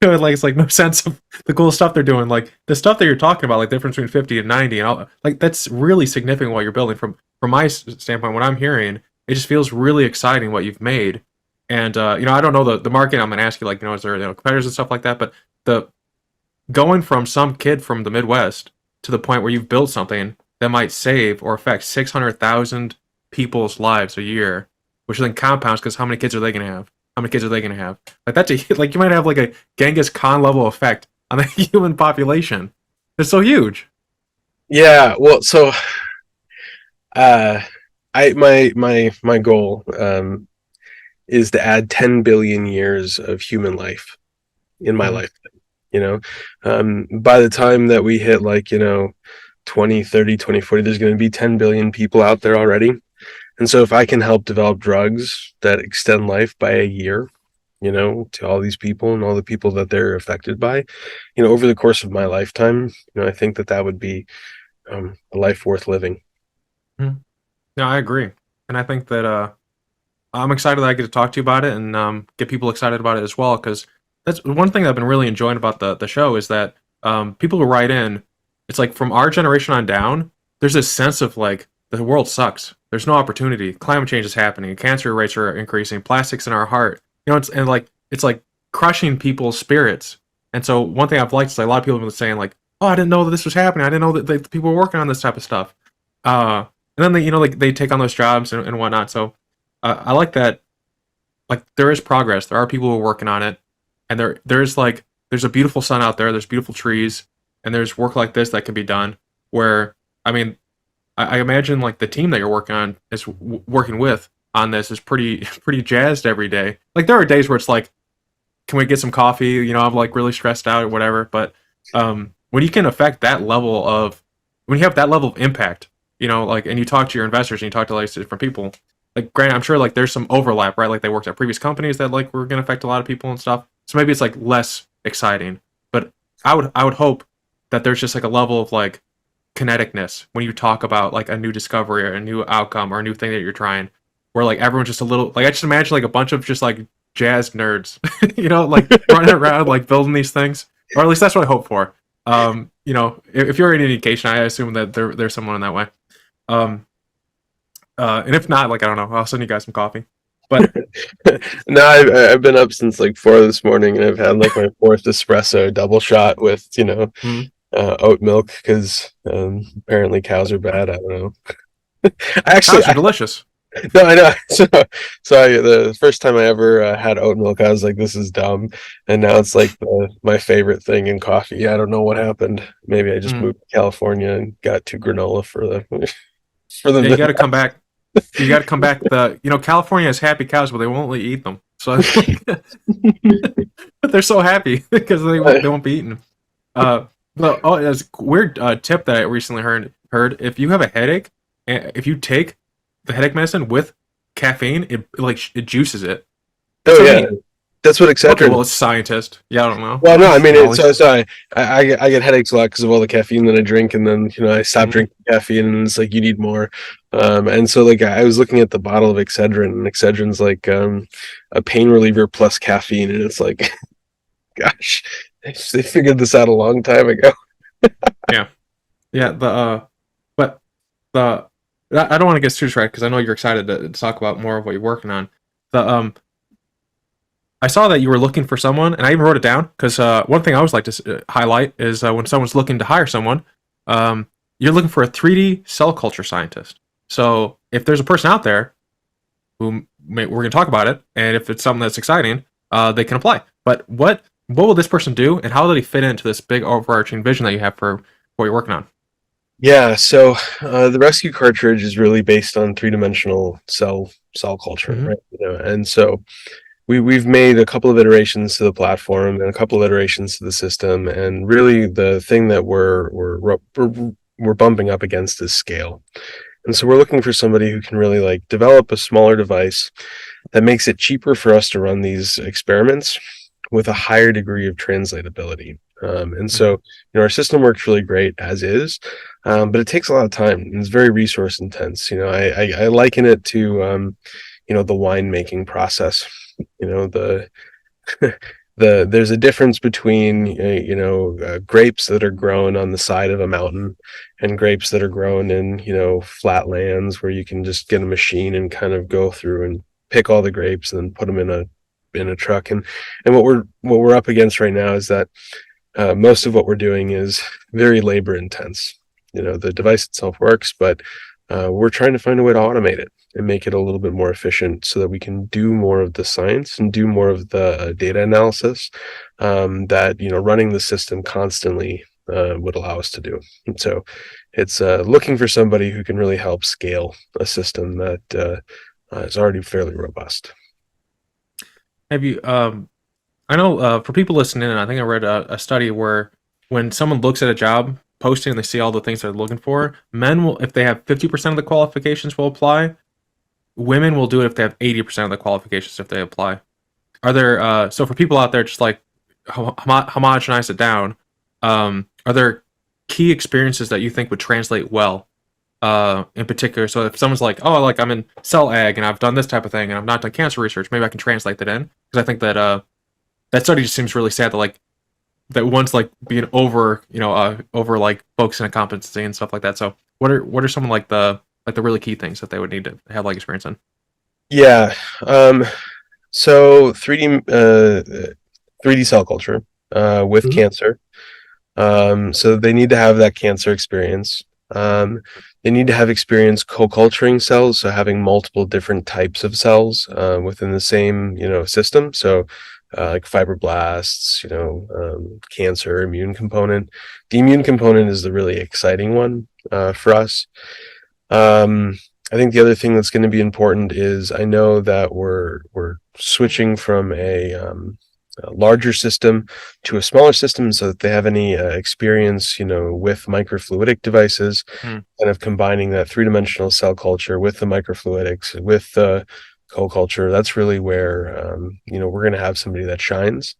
like it's like no sense of the cool stuff they're doing, like the stuff that you're talking about, like the difference between 50 and 90, and all, like that's really significant what you're building from my standpoint. What I'm hearing, it just feels really exciting what you've made. And I don't know the market. I'm gonna ask you, like, is there competitors and stuff like that? But the going from some kid from the Midwest to the point where you've built something that might save or affect 600,000 people's lives a year, which then compounds because how many kids are they gonna have? How many kids are they gonna have? Like that's like you might have like a Genghis Khan level effect on the human population. It's so huge. Yeah, well, so uh, my goal is to add 10 billion years of human life in my Mm-hmm. life. By the time that we hit 20, 30, 2040, there's going to be 10 billion people out there already. And so if I can help develop drugs that extend life by a year, to all these people and all the people that they're affected by, over the course of my lifetime, I think that would be a life worth living. No, I agree, and I think that I'm excited that I get to talk to you about it and get people excited about it as well. Because that's one thing that I've been really enjoying about the show is that people who write in, it's like from our generation on down, there's this sense of like the world sucks. There's no opportunity. Climate change is happening. Cancer rates are increasing. Plastics in our heart. It's like crushing people's spirits. And so one thing I've liked is like, a lot of people have been saying like, "Oh, I didn't know that this was happening. I didn't know that people were working on this type of stuff." And then like they take on those jobs and whatnot. So I like that. Like there is progress. There are people who are working on it, and there's a beautiful sun out there. There's beautiful trees, and there's work like this that can be done. Where I mean, I imagine like the team that you're working on is working with on this is pretty pretty jazzed every day. Like there are days where it's like, can we get some coffee? You know, I'm like really stressed out or whatever. But when you can affect that level of, when you have that level of impact, you know, like, and you talk to your investors and you talk to like different people, like, granted, I'm sure like there's some overlap, right? Like they worked at previous companies that like were going to affect a lot of people and stuff. So maybe it's like less exciting. But I would hope that there's just like a level of like kineticness when you talk about like a new discovery or a new outcome or a new thing that you're trying, where like everyone's just a little, like I just imagine like a bunch of just like jazz nerds, you know, like running around like building these things, or at least that's what I hope for. You know, if you're any indication, I assume that there's someone in that way. Um, and if not, like I don't know, I'll send you guys some coffee. But No, I've been up since like 4 this morning, and I've had like my fourth espresso double shot with mm, oat milk because apparently cows are bad. I don't know. I actually, cows are delicious. no, I know. The first time I ever had oat milk, I was like, "This is dumb," and now it's like my favorite thing in coffee. I don't know what happened. Maybe I just Mm. moved to California and got too granola for the for Yeah, you got to the. come back. You got to come back. You know, California has happy cows, but they won't let you eat them. So, but they're so happy because they won't be eaten. Uh, but oh, it's a weird tip that I recently heard. If you have a headache, and if you take the headache medicine with caffeine, it juices it. That's Oh what I yeah, mean. that's what Okay, Excedrin. well, it's scientist. Yeah, I don't know. Well, no, I mean, Knowledge. I get headaches a lot because of all the caffeine that I drink, and then I stop Mm. drinking caffeine, and it's like you need more. And so like I was looking at the bottle of Excedrin, and Excedrin's like a pain reliever plus caffeine, and it's like, gosh, they figured this out a long time ago. Yeah, yeah. But the I don't want to get too distracted because I know you're excited to talk about more of what you're working on. The I saw that you were looking for someone, and I even wrote it down because one thing I always like to highlight is when someone's looking to hire someone, you're looking for a 3D cell culture scientist. So if there's a person out there we're going to talk about it, and if it's something that's exciting, they can apply. But what will this person do, and how do they fit into this big overarching vision that you have for what you're working on? Yeah, so the rescue cartridge is really based on three-dimensional cell culture, Mm-hmm. right? And so we've made a couple of iterations to the platform and a couple of iterations to the system, and really the thing that we're bumping up against is scale. And so we're looking for somebody who can really like develop a smaller device that makes it cheaper for us to run these experiments with a higher degree of translatability. And so, Mm-hmm. our system works really great as is, but it takes a lot of time and it's very resource intense. I liken it to, the winemaking process. The there's a difference between grapes that are grown on the side of a mountain and grapes that are grown in flat lands where you can just get a machine and kind of go through and pick all the grapes and then put them in a truck. And what we're up against right now is that most of what we're doing is very labor intense. The device itself works, but we're trying to find a way to automate it and make it a little bit more efficient so that we can do more of the science and do more of the data analysis that running the system constantly would allow us to do. And so it's looking for somebody who can really help scale a system that is already fairly robust. Have you I know for people listening, I think I read a study where when someone looks at a job posting and they see all the things they're looking for, men will, if they have 50% of the qualifications, will apply. Women will do it if they have 80% of the qualifications if they apply. Are there, so for people out there, just like homogenize it down, are there key experiences that you think would translate well in particular? So if someone's like, oh, like I'm in cell ag and I've done this type of thing and I've not done cancer research, maybe I can translate that in. Because I think that that study just seems really sad that like that one's like being over over like focusing on competency and stuff like that. So what are some of like the really key things that they would need to have like experience in? Yeah. So 3D cell culture with Mhm. cancer. So they need to have that cancer experience. They need to have experience co-culturing cells, so having multiple different types of cells within the same system. So like fibroblasts, cancer, immune component. The immune component is the really exciting one for us. I think the other thing that's going to be important is I know that we're switching from a larger system to a smaller system, so that they have any experience, with microfluidic devices, Hmm. kind of combining that three-dimensional cell culture with the microfluidics, with the co-culture. That's really where we're going to have somebody that shines.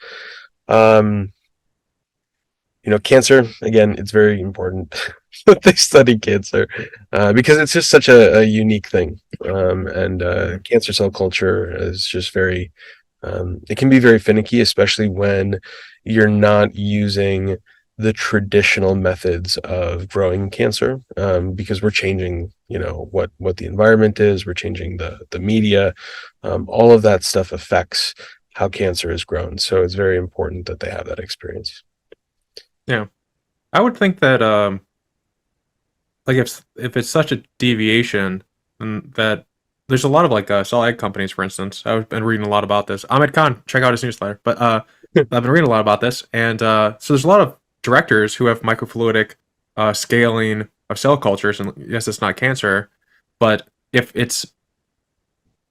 Um, Cancer, again, it's very important that they study cancer because it's just such a unique thing. And cancer cell culture is just very, it can be very finicky, especially when you're not using the traditional methods of growing cancer, because we're changing, what the environment is, we're changing the media, all of that stuff affects how cancer is grown. So it's very important that they have that experience. Yeah, I would think that like if it's such a deviation, then that there's a lot of like cell egg companies, for instance. I've been reading a lot about this. Ahmed Khan, check out his newsletter. But I've been reading a lot about this, and so there's a lot of directors who have microfluidic scaling of cell cultures, and yes, it's not cancer, but if it's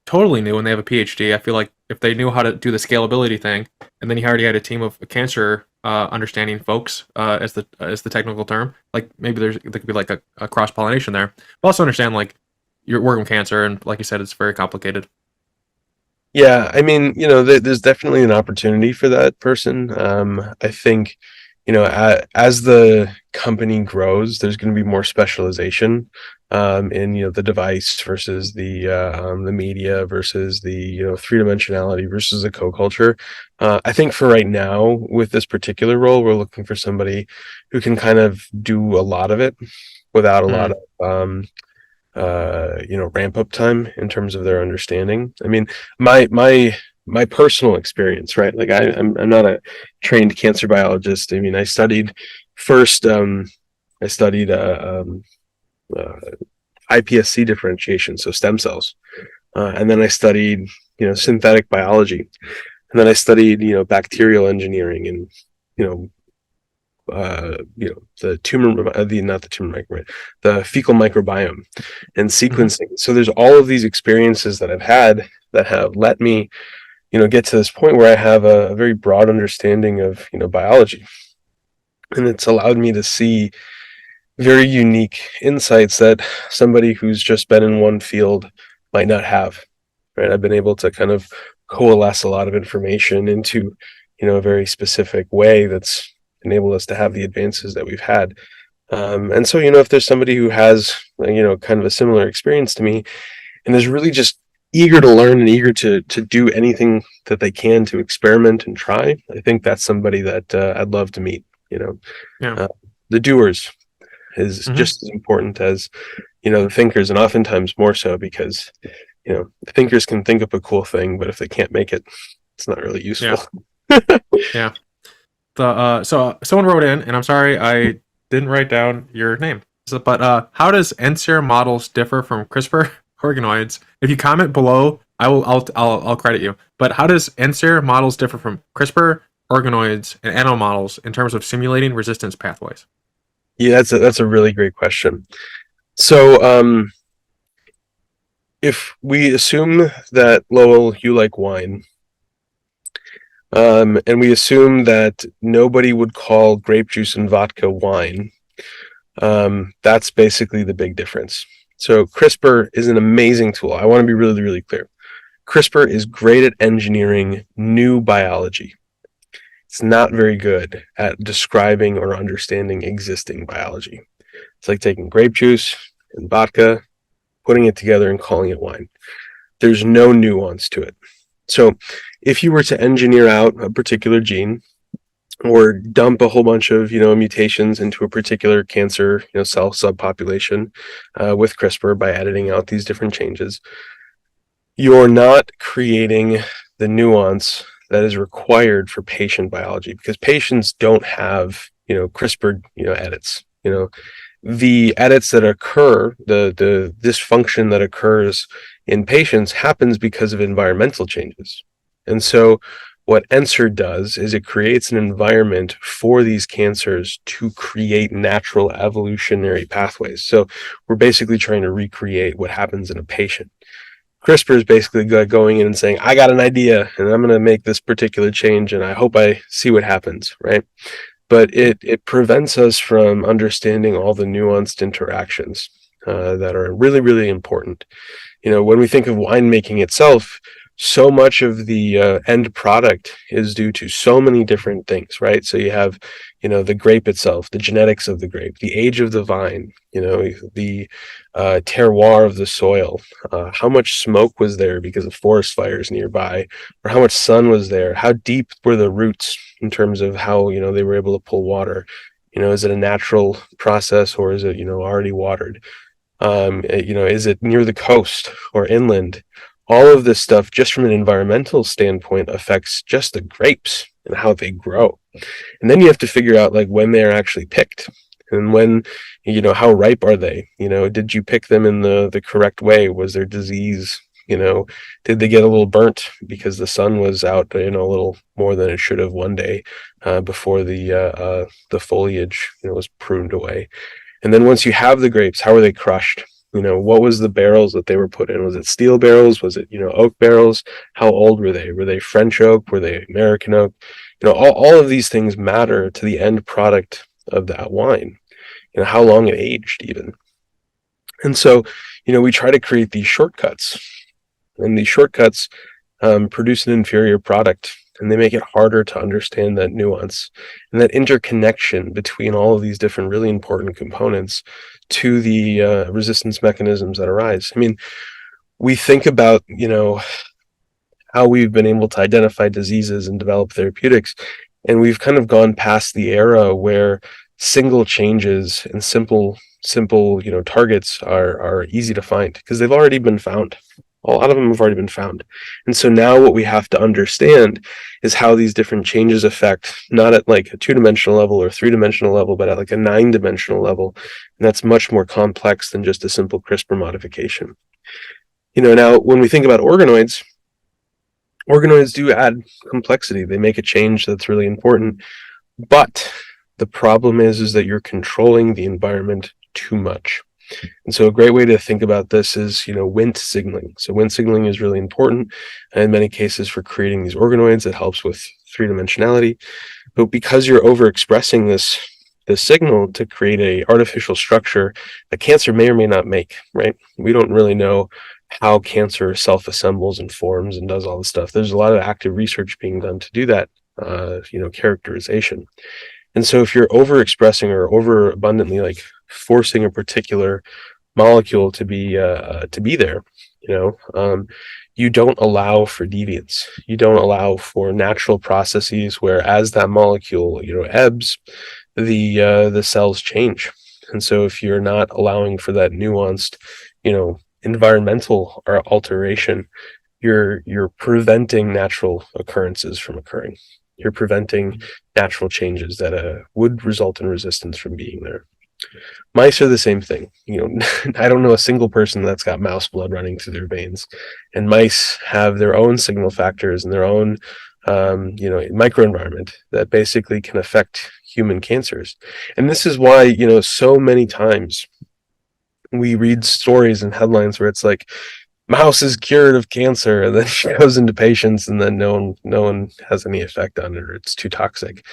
totally new and they have a PhD, I feel like if they knew how to do the scalability thing, and then you already had a team of cancer understanding folks, as the technical term, like maybe there could be like a cross pollination there. But also understand like you're working with cancer, and like you said, it's very complicated. Yeah, I mean, there's definitely an opportunity for that person. I think, as the company grows, there's going to be more specialization in the device versus the media versus the three dimensionality versus the co-culture. I think for right now, with this particular role, we're looking for somebody who can kind of do a lot of it without a lot Mm, of ramp up time in terms of their understanding. I mean, my personal experience, right? Like I'm not a trained cancer biologist. I mean, I studied first. I studied uh, iPSC differentiation, so stem cells, and then I studied synthetic biology, and then I studied bacterial engineering and you know the tumor, the not the tumor microbiome, the fecal microbiome, and hmm. sequencing. So there's all of these experiences that I've had that have let me, get to this point where I have a very broad understanding of biology, and it's allowed me to see very unique insights that somebody who's just been in one field might not have. Right? I've been able to kind of coalesce a lot of information into a very specific way that's enabled us to have the advances that we've had. And so, if there's somebody who has, kind of a similar experience to me and is really just eager to learn and eager to do anything that they can to experiment and try, I think that's somebody that I'd love to meet. Yeah. Uh, the doers is Hmm. just as important as, the thinkers, and oftentimes more so because, the thinkers can think up a cool thing, but if they can't make it, it's not really useful. Yeah. Yeah. The so someone wrote in, and I'm sorry I didn't write down your name. So, but how does ENCER models differ from CRISPR organoids? If you comment below, I'll credit you. But how does ENCER models differ from CRISPR organoids and animal models in terms of simulating resistance pathways? Yeah, that's a really great question. So, if we assume that Lowell, you like wine, and we assume that nobody would call grape juice and vodka wine, that's basically the big difference. So CRISPR is an amazing tool. I want to be really, really clear. CRISPR is great at engineering new biology. It's not very good at describing or understanding existing biology. It's like taking grape juice and vodka, putting it together and calling it wine. There's no nuance to it. So if you were to engineer out a particular gene or dump a whole bunch of mutations into a particular cancer cell subpopulation with CRISPR by editing out these different changes, you're not creating the nuance that is required for patient biology, because patients don't have CRISPR edits. The edits that occur, the dysfunction that occurs in patients happens because of environmental changes. And so What ENCER does is it creates an environment for these cancers to create natural evolutionary pathways. So we're basically trying to recreate what happens in a patient. CRISPR is basically going in and saying, I got an idea and I'm going to make this particular change and I hope I see what happens, right? But it prevents us from understanding all the nuanced interactions that are really, really important. When we think of winemaking itself, so much of the end product is due to so many different things, right? So you have, the grape itself, the genetics of the grape, the age of the vine, the terroir of the soil, how much smoke was there because of forest fires nearby, or how much sun was there, how deep were the roots in terms of how, they were able to pull water. Is it a natural process or is it, already watered? Is it near the coast or inland? All of this stuff, just from an environmental standpoint, affects just the grapes and how they grow. And then you have to figure out like when they're actually picked and when, how ripe are they? Did you pick them in the correct way? Was there disease? Did they get a little burnt because the sun was out, a little more than it should have one day before the foliage, was pruned away? And then once you have the grapes, how are they crushed? What was the barrels that they were put in? Was it steel barrels? Was it, oak barrels? How old were they? Were they French oak? Were they American oak? All of these things matter to the end product of that wine, how long it aged even. And so, we try to create these shortcuts, and these shortcuts produce an inferior product, and they make it harder to understand that nuance and that interconnection between all of these different really important components to the resistance mechanisms that arise. I mean, we think about, how we've been able to identify diseases and develop therapeutics, and we've kind of gone past the era where single changes and simple, targets are easy to find because they've already been found. A lot of them have already been found. And so now what we have to understand is how these different changes affect, not at like a 2-dimensional level or 3-dimensional level, but at like a 9-dimensional level. And that's much more complex than just a simple CRISPR modification. Now when we think about organoids do add complexity. They make a change that's really important. But the problem is that you're controlling the environment too much. And so a great way to think about this is, Wnt signaling. So Wnt signaling is really important in many cases for creating these organoids. It helps with 3-dimensionality. But because you're overexpressing this signal to create a artificial structure that cancer may or may not make, right? We don't really know how cancer self-assembles and forms and does all this stuff. There's a lot of active research being done to do that, characterization. And so if you're overexpressing or overabundantly like forcing a particular molecule to be there, you don't allow for deviance. You don't allow for natural processes where as that molecule, ebbs, the cells change. And so if you're not allowing for that nuanced, environmental alteration, you're preventing natural occurrences from occurring. You're preventing natural changes that would result in resistance from being there. Mice are the same thing. I don't know a single person that's got mouse blood running through their veins, and mice have their own signal factors and their own, microenvironment that basically can affect human cancers. And this is why, so many times we read stories and headlines where it's like, mouse is cured of cancer, and then she goes into patients and then no one has any effect on it, or it's too toxic,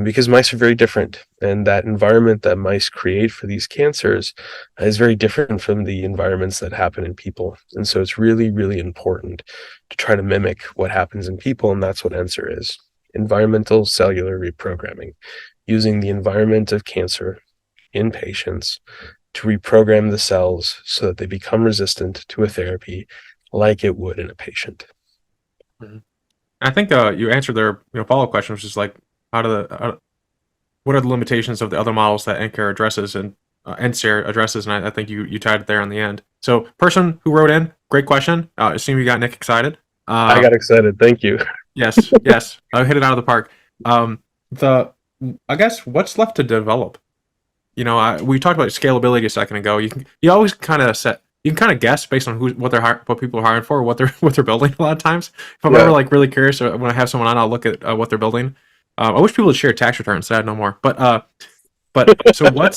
because mice are very different, and that environment that mice create for these cancers is very different from the environments that happen in people. And so it's really, really important to try to mimic what happens in people, and that's what ENCER is: environmental cellular reprogramming, using the environment of cancer in patients to reprogram the cells so that they become resistant to a therapy like it would in a patient. Mm-hmm. I think you answered their follow-up question, which is like, what are the limitations of the other models that ENCER addresses and ENCER addresses, and I think you tied it there on the end. So, person who wrote in, great question. Assume you got Nick excited. I got excited. Thank you. Yes. I hit it out of the park. I guess what's left to develop? We talked about scalability a second ago. You always kind of you can kind of guess based on what people are hiring for, what they're what they're building. A lot of times, if I'm ever Yeah. like really curious, or when I have someone on, I'll look at what they're building. I wish people would share tax returns. So I had no more, but so when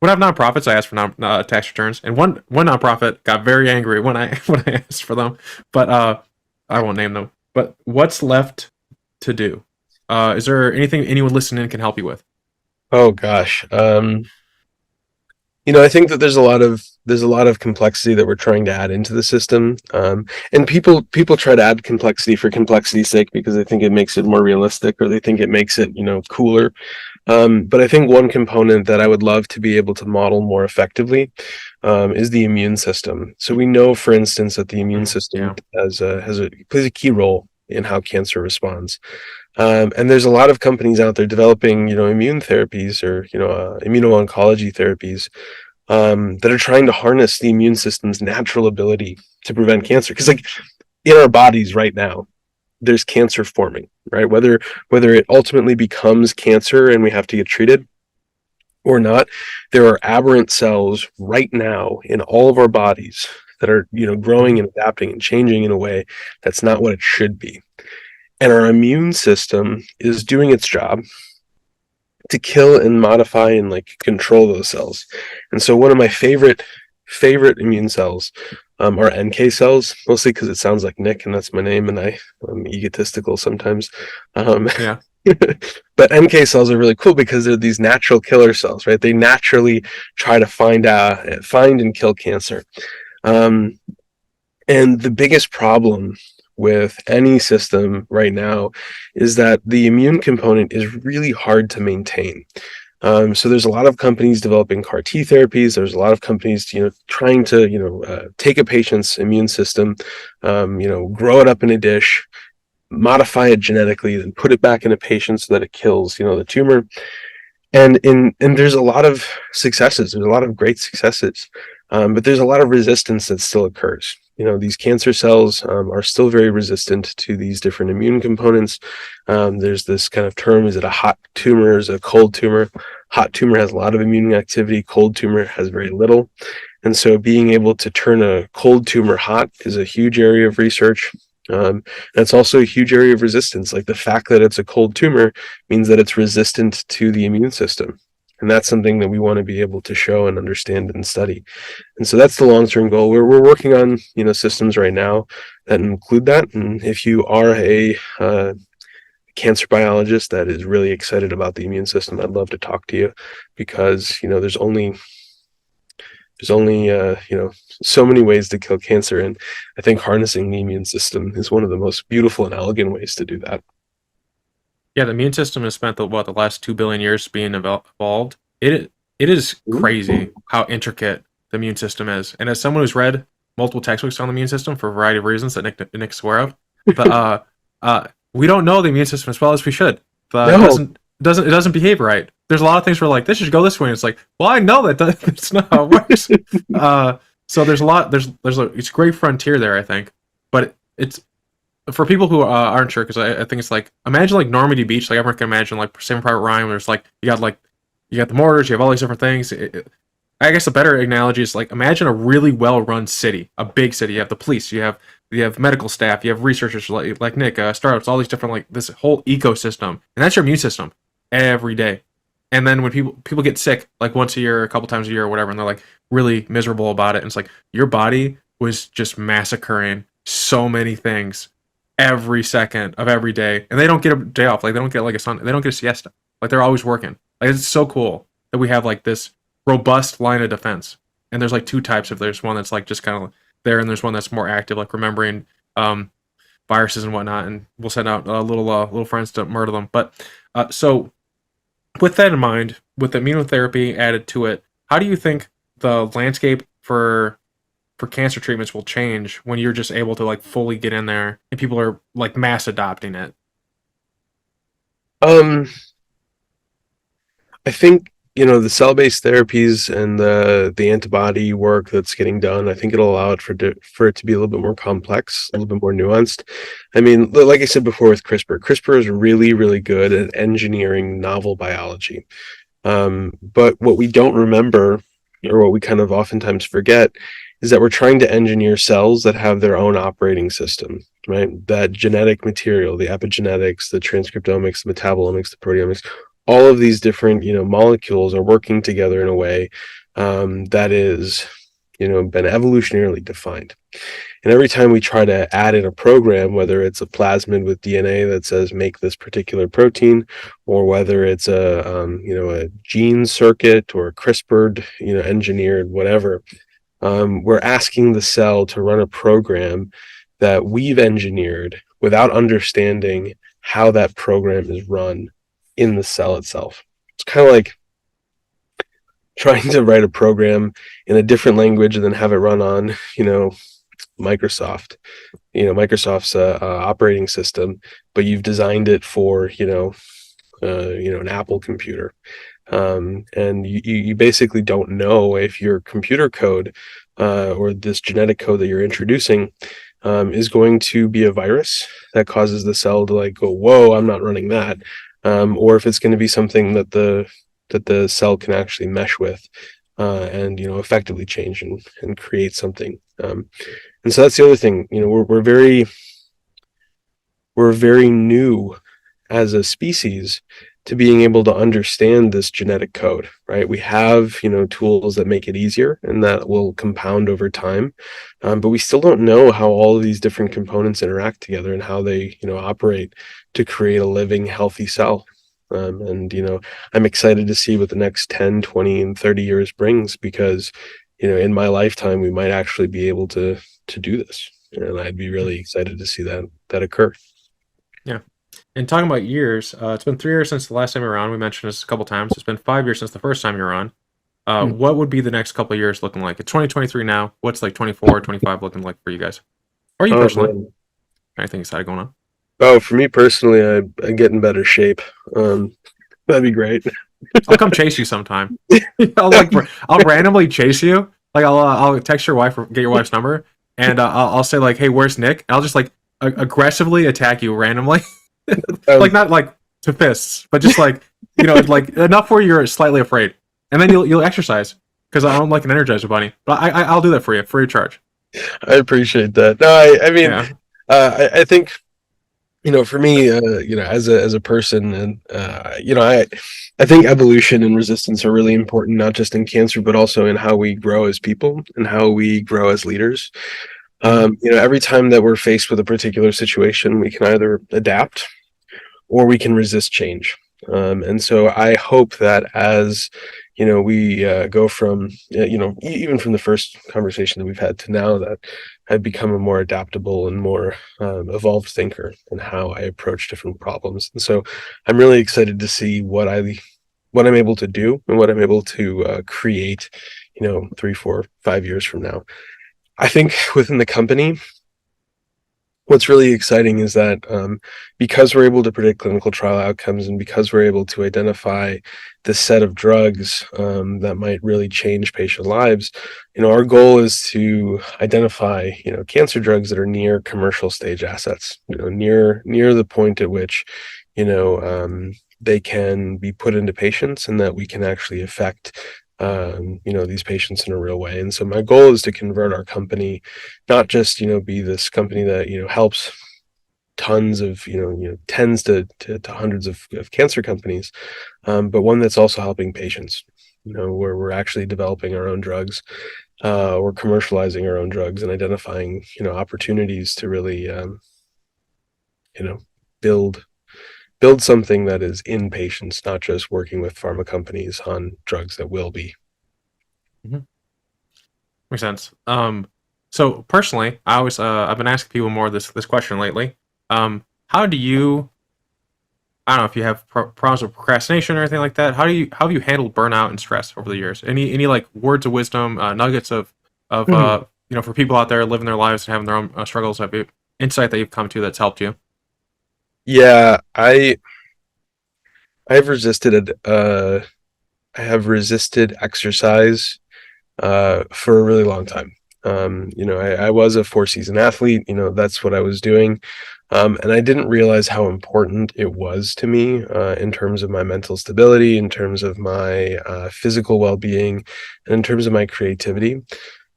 I have nonprofits, I ask for tax returns, and one nonprofit got very angry when I when I asked for them, but I won't name them. But what's left to do? Is there anything anyone listening can help you with? Oh gosh. I think that there's a lot of complexity that we're trying to add into the system, and people try to add complexity for complexity's sake because they think it makes it more realistic or they think it makes it cooler. But I think one component that I would love to be able to model more effectively is the immune system. So we know, for instance, that the immune system plays a key role in how cancer responds. And there's a lot of companies out there developing, immune therapies or, immuno-oncology therapies that are trying to harness the immune system's natural ability to prevent cancer. Because, like, in our bodies right now, there's cancer forming, right? Whether it ultimately becomes cancer and we have to get treated or not, there are aberrant cells right now in all of our bodies that are, growing and adapting and changing in a way that's not what it should be. And our immune system is doing its job to kill and modify and control those cells. And so one of my favorite immune cells are NK cells, mostly because it sounds like Nick and that's my name, and I'm egotistical sometimes. Yeah. But NK cells are really cool because they're these natural killer cells, right? They naturally try to find and kill cancer. And the biggest problem with any system right now is that the immune component is really hard to maintain. So there's a lot of companies developing CAR T therapies. There's a lot of companies, trying to, take a patient's immune system, grow it up in a dish, modify it genetically, then put it back in a patient so that it kills, the tumor. And there's a lot of successes. There's a lot of great successes, but there's a lot of resistance that still occurs. These cancer cells are still very resistant to these different immune components. There's this kind of term: is it a hot tumor? Is it a cold tumor? Hot tumor has a lot of immune activity. Cold tumor has very little. And so, being able to turn a cold tumor hot is a huge area of research. That's also a huge area of resistance. Like, the fact that it's a cold tumor means that it's resistant to the immune system. And that's something that we want to be able to show and understand and study. And so that's the long-term goal. We're working on, systems right now that include that. And if you are a cancer biologist that is really excited about the immune system, I'd love to talk to you, because, there's only so many ways to kill cancer, and I think harnessing the immune system is one of the most beautiful and elegant ways to do that. Yeah, the immune system has spent the last 2 billion years being evolved. It is crazy how intricate the immune system is. And as someone who's read multiple textbooks on the immune system for a variety of reasons that Nick's aware of, but we don't know the immune system as well as we should. But No. it doesn't behave right. There's a lot of things where like this should go this way, and it's like, well, I know that's not how it works. So there's it's a great frontier there, I think. But it's for people who aren't sure, because I think it's like, imagine like Normandy Beach. Like, everyone can imagine like Saving Private Ryan, where it's like you got the mortars, you have all these different things. I guess a better analogy is like, imagine a really well-run city, a big city. You have the police, you have medical staff, you have researchers like Nick, startups, all these different, like, this whole ecosystem, and that's your immune system every day. And then when people get sick, like once a year, a couple times a year, or whatever, and they're like really miserable about it, and it's like your body was just massacring so many things every second of every day, and they don't get a day off. Like, they don't get like they don't get a siesta. Like, they're always working. Like, it's so cool that we have like this robust line of defense. And there's like two types of, there's one that's like just kind of there, and there's one that's more active, like remembering viruses and whatnot, and we'll send out little friends to murder them. But so with that in mind, with immunotherapy added to it, how do you think the landscape for cancer treatments will change when you're just able to like fully get in there and people are like mass adopting it? I think, the cell-based therapies and the antibody work that's getting done, I think it'll allow it for it to be a little bit more complex, a little bit more nuanced. I mean, like I said before with CRISPR is really, really good at engineering novel biology. But what we don't remember, or what we kind of oftentimes forget, is that we're trying to engineer cells that have their own operating system, right? That genetic material, the epigenetics, the transcriptomics, the metabolomics, the proteomics, all of these different, molecules are working together in a way that is, been evolutionarily defined. And every time we try to add in a program, whether it's a plasmid with DNA that says make this particular protein, or whether it's a gene circuit or a CRISPR, engineered whatever, we're asking the cell to run a program that we've engineered without understanding how that program is run in the cell itself. It's kind of like trying to write a program in a different language and then have it run on, Microsoft, Microsoft's operating system, but you've designed it for, an Apple computer. And you basically don't know if your computer code or this genetic code that you're introducing is going to be a virus that causes the cell to like go, whoa, I'm not running that, or if it's going to be something that the cell can actually mesh with and effectively change and create something. And so that's the other thing. We're very new as a species to being able to understand this genetic code, right? We have, tools that make it easier and that will compound over time. But we still don't know how all of these different components interact together and how they, operate to create a living, healthy cell. And I'm excited to see what the next 10, 20, and 30 years brings, because, in my lifetime, we might actually be able to do this. And I'd be really excited to see that occur. Yeah. And talking about years, it's been 3 years since the last time you were on. We mentioned this a couple times. It's been 5 years since the first time you were on. What would be the next couple of years looking like? It's 2023 now. What's like 24, 25 looking like for you guys? Or you personally? Man. Anything exciting going on? Oh, for me personally, I get in better shape. That'd be great. I'll come chase you sometime. I'll randomly chase you. Like I'll text your wife or get your wife's number, and I'll say like, "Hey, where's Nick?" And I'll just like aggressively attack you randomly, like not like to fists, but just like like enough where you're slightly afraid, and then you'll exercise because I'm like an Energizer bunny. But I'll do that for you free of charge. I appreciate that. No, I mean, yeah. I think. For me, as a person, and I think evolution and resistance are really important, not just in cancer, but also in how we grow as people and how we grow as leaders. Every time that we're faced with a particular situation, we can either adapt or we can resist change. And so I hope that as we go from even from the first conversation that we've had to now, that I've become a more adaptable and more evolved thinker in how I approach different problems. And so I'm really excited to see what I'm able to do and what I'm able to create 3, 4, 5 years from now. I think within the company, what's really exciting is that because we're able to predict clinical trial outcomes and because we're able to identify the set of drugs that might really change patient lives, our goal is to identify, cancer drugs that are near commercial stage assets, near the point at which, they can be put into patients and that we can actually affect these patients in a real way. And so my goal is to convert our company, not just, be this company that, helps tons of, tens to hundreds of cancer companies, but one that's also helping patients, where we're actually developing our own drugs, we're commercializing our own drugs and identifying, opportunities to really, build something that is in patients, not just working with pharma companies on drugs that will be. Mm-hmm. Makes sense. So personally, I always I've been asking people more this question lately. How do you? I don't know if you have problems with procrastination or anything like that. How have you handled burnout and stress over the years? Any like words of wisdom, nuggets of for people out there living their lives and having their own struggles, have you insight that you've come to that's helped you? Yeah, I've resisted I have resisted exercise for a really long time. I was a 4-season athlete, that's what I was doing. And I didn't realize how important it was to me in terms of my mental stability, in terms of my physical well-being, and in terms of my creativity.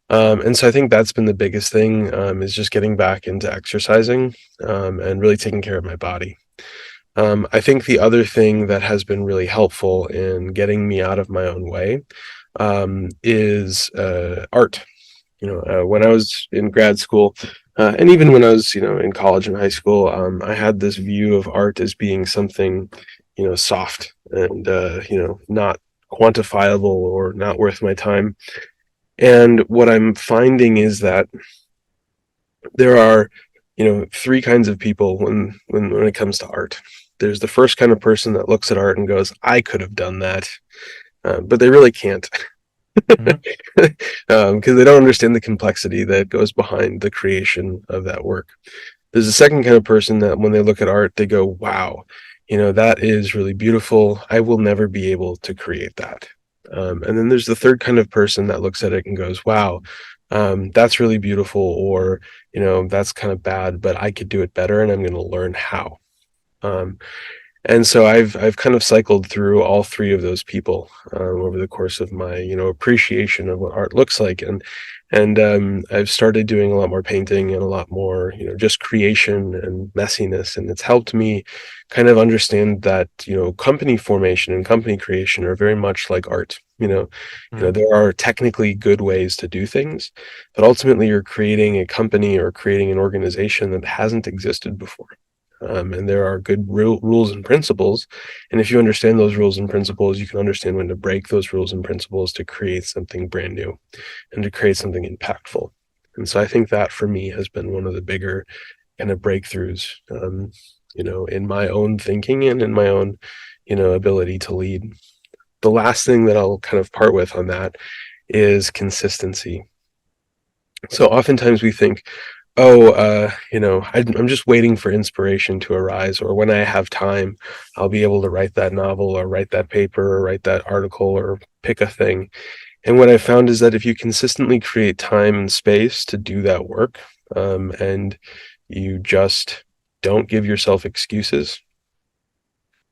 And so I think that's been the biggest thing, is just getting back into exercising, and really taking care of my body. I think the other thing that has been really helpful in getting me out of my own way, is art. When I was in grad school, and even when I was, in college and high school, I had this view of art as being something, soft and, not quantifiable or not worth my time. And what I'm finding is that there are, three kinds of people when it comes to art. There's the first kind of person that looks at art and goes, "I could have done that," but they really can't. Mhm. Because they don't understand the complexity that goes behind the creation of that work. There's a second kind of person that when they look at art, they go, "Wow, that is really beautiful. I will never be able to create that." And then there's the third kind of person that looks at it and goes, "Wow, that's really beautiful," or, "That's kind of bad, but I could do it better and I'm going to learn how." Um, and so I've kind of cycled through all three of those people, over the course of my, appreciation of what art looks like. And I've started doing a lot more painting and a lot more, just creation and messiness. And it's helped me kind of understand that, company formation and company creation are very much like art. Mhm. There are technically good ways to do things, but ultimately you're creating a company or creating an organization that hasn't existed before. And there are good rules and principles. And if you understand those rules and principles, you can understand when to break those rules and principles to create something brand new and to create something impactful. And so I think that for me has been one of the bigger kind of breakthroughs, in my own thinking and in my own, ability to lead. The last thing that I'll kind of part with on that is consistency. So oftentimes we think, oh, I'm just waiting for inspiration to arise, or when I have time, I'll be able to write that novel or write that paper or write that article or pick a thing. And what I found is that if you consistently create time and space to do that work, and you just don't give yourself excuses,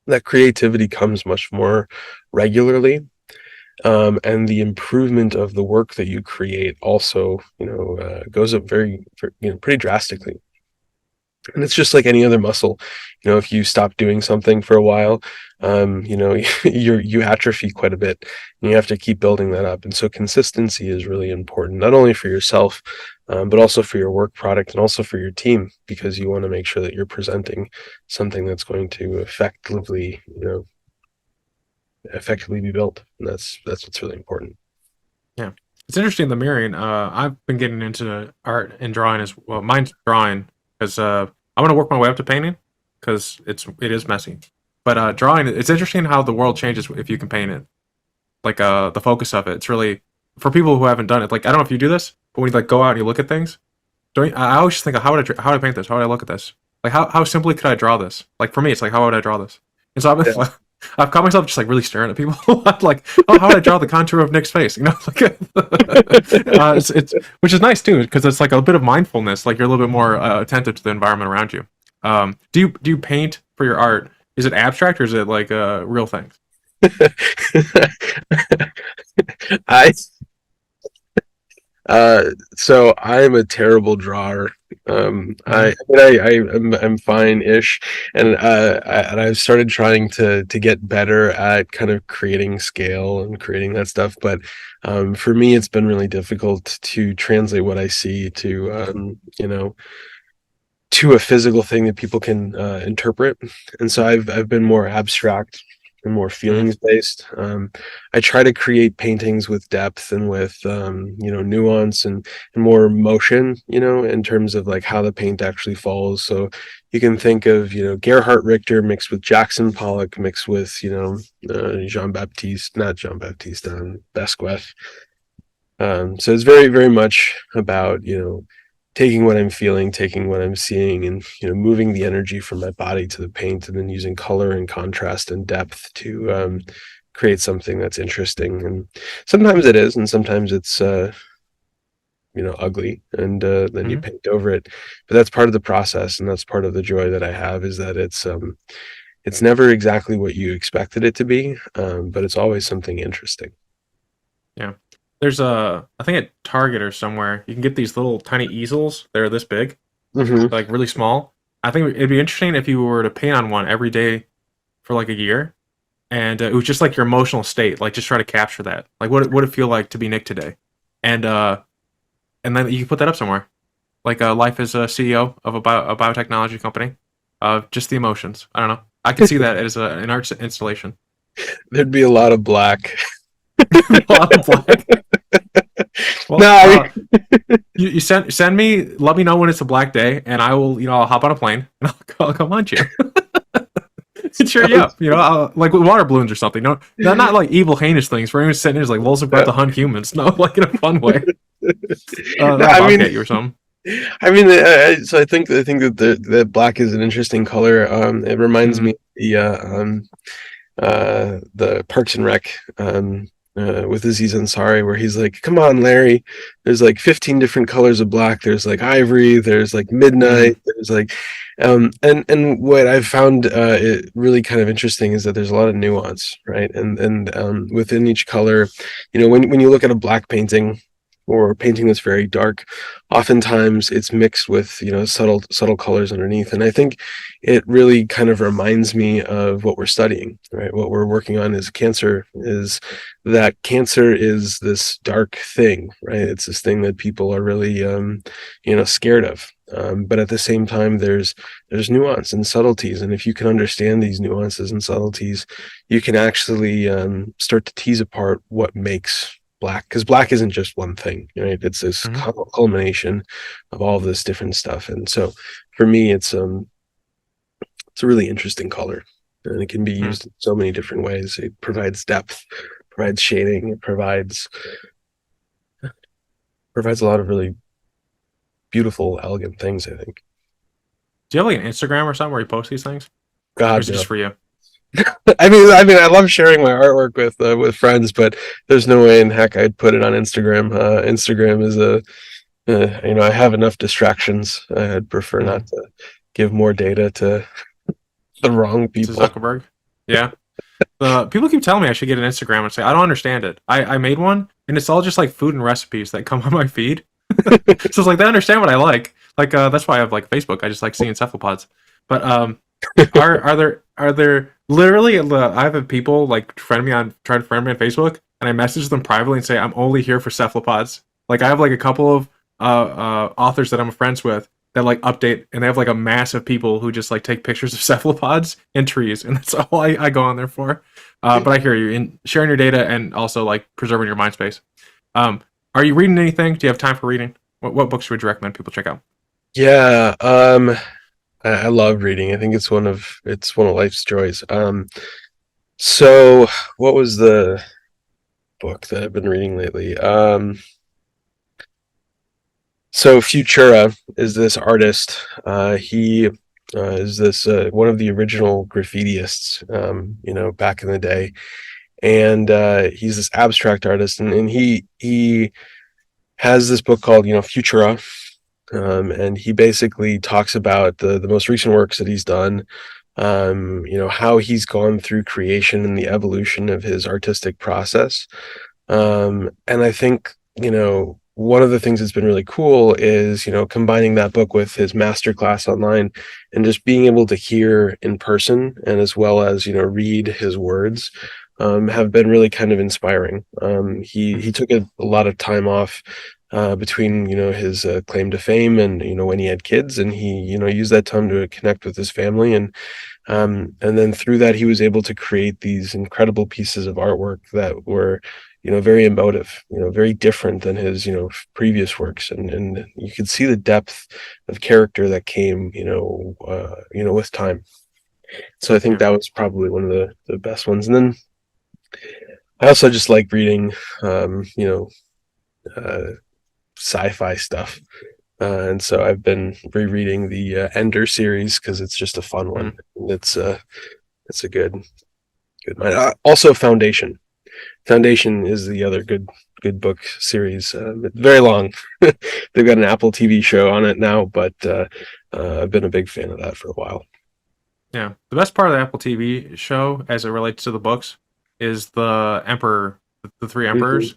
that creativity comes much more regularly, and the improvement of the work that you create also, goes up pretty drastically. And it's just like any other muscle. If you stop doing something for a while, you atrophy quite a bit, and you have to keep building that up. And so consistency is really important, not only for yourself, but also for your work product and also for your team, because you want to make sure that you're presenting something that's going to effectively be built. And that's what's really important. Yeah. It's interesting, the mirroring. I've been getting into art and drawing as well. Mine's drawing because I want to work my way up to painting because it is messy. But drawing, it's interesting how the world changes if you can paint it. Like the focus of it. It's really for people who haven't done it. Like I don't know if you do this, but when you like go out and you look at things, don't you, I always just think of how would I paint this? How would I look at this? Like how simply could I draw this? Like for me, it's like how would I draw this? And so I've caught myself just like really staring at people. I'm like, oh, how would I draw the contour of Nick's face? Like, it's which is nice too because it's like a bit of mindfulness. Like you're a little bit more attentive to the environment around you. Do you paint for your art? Is it abstract or is it like real things? I so I'm a terrible drawer. Mm-hmm. I'm fine-ish, and I've started trying to get better at kind of creating scale and creating that stuff. But for me, it's been really difficult to translate what I see to a physical thing that people can interpret. And so I've been more abstract and more feelings based. I try to create paintings with depth and with nuance and more motion, in terms of like how the paint actually falls. So you can think of Gerhard Richter mixed with Jackson Pollock mixed with Jean Baptiste, not Jean Baptiste, Basquiat. So it's very, very much about, taking what I'm feeling, taking what I'm seeing, and, moving the energy from my body to the paint, and then using color and contrast and depth to create something that's interesting. And sometimes it is, and sometimes it's, ugly, and then you Mm-hmm. paint over it. But that's part of the process, and that's part of the joy that I have is that it's never exactly what you expected it to be, but it's always something interesting. Yeah. There's I think at Target or somewhere, you can get these little tiny easels. They're this big, Hmm. like really small. I think it'd be interesting if you were to paint on one every day for like a year, and it was just like your emotional state. Like just try to capture that. Like what would it feel like to be Nick today, and and then you can put that up somewhere. Like life as a CEO of a biotechnology company. Just the emotions. I don't know. I could see that as an art installation. There'd be a lot of black. A lot of black. No, Well, I mean, you send me. Let me know when it's a black day, and I will. I'll hop on a plane and I'll come hunt you. Cheer you up. Like with water balloons or something. No, not like evil, heinous things. We're even sitting here like Lowell's about to hunt humans. No, like in a fun way. no, I'll I mean, bobcat you or something. so I think that the black is an interesting color. It reminds Mm-hmm. me of the Parks and Rec with Aziz Ansari, where he's like, "Come on, Larry, there's like 15 different colors of black. There's like ivory, there's like Mm-hmm. midnight, there's like," and what I've found it really kind of interesting is that there's a lot of nuance, right? And within each color, when you look at a black painting or a painting that's very dark, oftentimes it's mixed with subtle colors underneath, and I think it really kind of reminds me of what we're studying, right? What we're working on is cancer, is that cancer is this dark thing, right? It's this thing that people are really, scared of. But at the same time, there's nuance and subtleties, and if you can understand these nuances and subtleties, you can actually start to tease apart what makes black, because black isn't just one thing, right? It's this Mm-hmm. culmination of all of this different stuff, and so for me, it's a really interesting color, and it can be Mm-hmm. used in so many different ways. It provides depth, provides shading, it provides a lot of really beautiful, elegant things, I think. Do you have like an Instagram or something where you post these things, or God is it no. just for you? I mean, I love sharing my artwork with friends, but there's no way in heck I'd put it on Instagram. Instagram is I have enough distractions. I'd prefer Mm-hmm. not to give more data to the wrong To people. Zuckerberg? Yeah. People keep telling me I should get an Instagram and say I don't understand it. I made one and it's all just like food and recipes that come on my feed. So it's like they understand what I like. Like that's why I have like Facebook. I just like seeing cephalopods. But are there literally I have people like try to friend me on Facebook and I message them privately and say I'm only here for cephalopods. Like I have like a couple of authors that I'm friends with that like update and they have like a mass of people who just like take pictures of cephalopods and trees and that's all I go on there for. But I hear you in sharing your data and also like preserving your mind space. Um, are you reading anything? Do you have time for reading? What books would you recommend people check out? Yeah, I love reading. I think it's one of life's joys. So what was the book that I've been reading lately? So Futura is this artist. He is this one of the original graffitiists, back in the day, and he's this abstract artist, and he has this book called Futura, and he basically talks about the most recent works that he's done, how he's gone through creation and the evolution of his artistic process. And I think, one of the things that's been really cool is, combining that book with his masterclass online and just being able to hear in person and as well as, read his words, have been really kind of inspiring. He Mm-hmm. took a lot of time off between, his claim to fame and, when he had kids, and he, used that time to connect with his family, and then through that, he was able to create these incredible pieces of artwork that were, very emotive, very different than his, previous works. And you could see the depth of character that came, with time. So I think Yeah. that was probably one of the best ones. And then I also just like reading, um, you know, uh, sci-fi stuff. And so I've been rereading the Ender series because it's just a fun one. Mm-hmm. It's a good one. Also, Foundation. Foundation is the other good book series. It's very long. They've got an Apple TV show on it now, but I've been a big fan of that for a while. Yeah. The best part of the Apple TV show, as it relates to the books, is the Emperor, the three Mhm. emperors.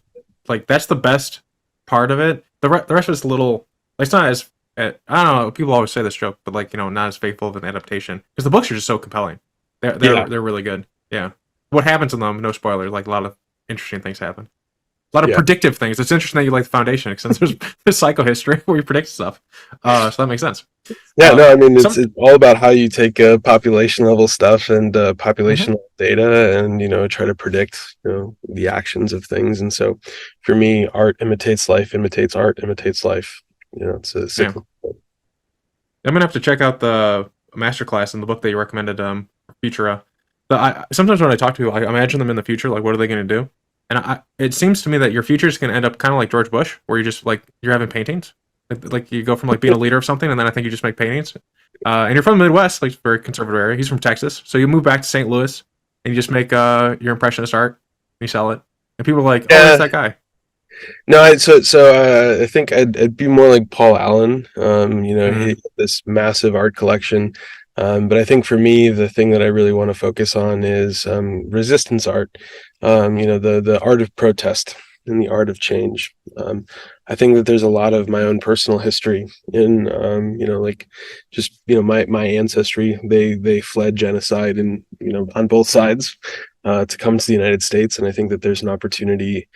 like that's the best part of it. The rest is a little. Like, it's not as I don't know. People always say this joke, but like not as faithful of an adaptation because the books are just so compelling. They're really good. Yeah. What happens in them? No spoiler. Like a lot of interesting things happen. A lot of predictive things. It's interesting that you like the Foundation since there's psychohistory where you predict stuff. So that makes sense. Yeah, no, I mean it's all about how you take population level stuff and population level data, and try to predict the actions of things. And so, for me, art imitates life, imitates art, imitates life. It's a cycle. Yeah. I'm gonna have to check out the masterclass in the book that you recommended, Futura. Sometimes when I talk to people, I imagine them in the future, like what are they gonna do? And it seems to me that your future is gonna end up kind of like George Bush, where you just like you're having paintings. Like you go from like being a leader of something, and then I think you just make paintings. And you're from the Midwest, like very conservative area. He's from Texas, so you move back to St. Louis, and you just make your impressionist art, and you sell it, and people are like, "Oh, that's that guy." No, I think I'd be more like Paul Allen. He had this massive art collection, but I think for me, the thing that I really want to focus on is resistance art. The art of protest and the art of change. I think that there's a lot of my own personal history in, my ancestry. They fled genocide and on both sides to come to the United States, and I think that there's an opportunity,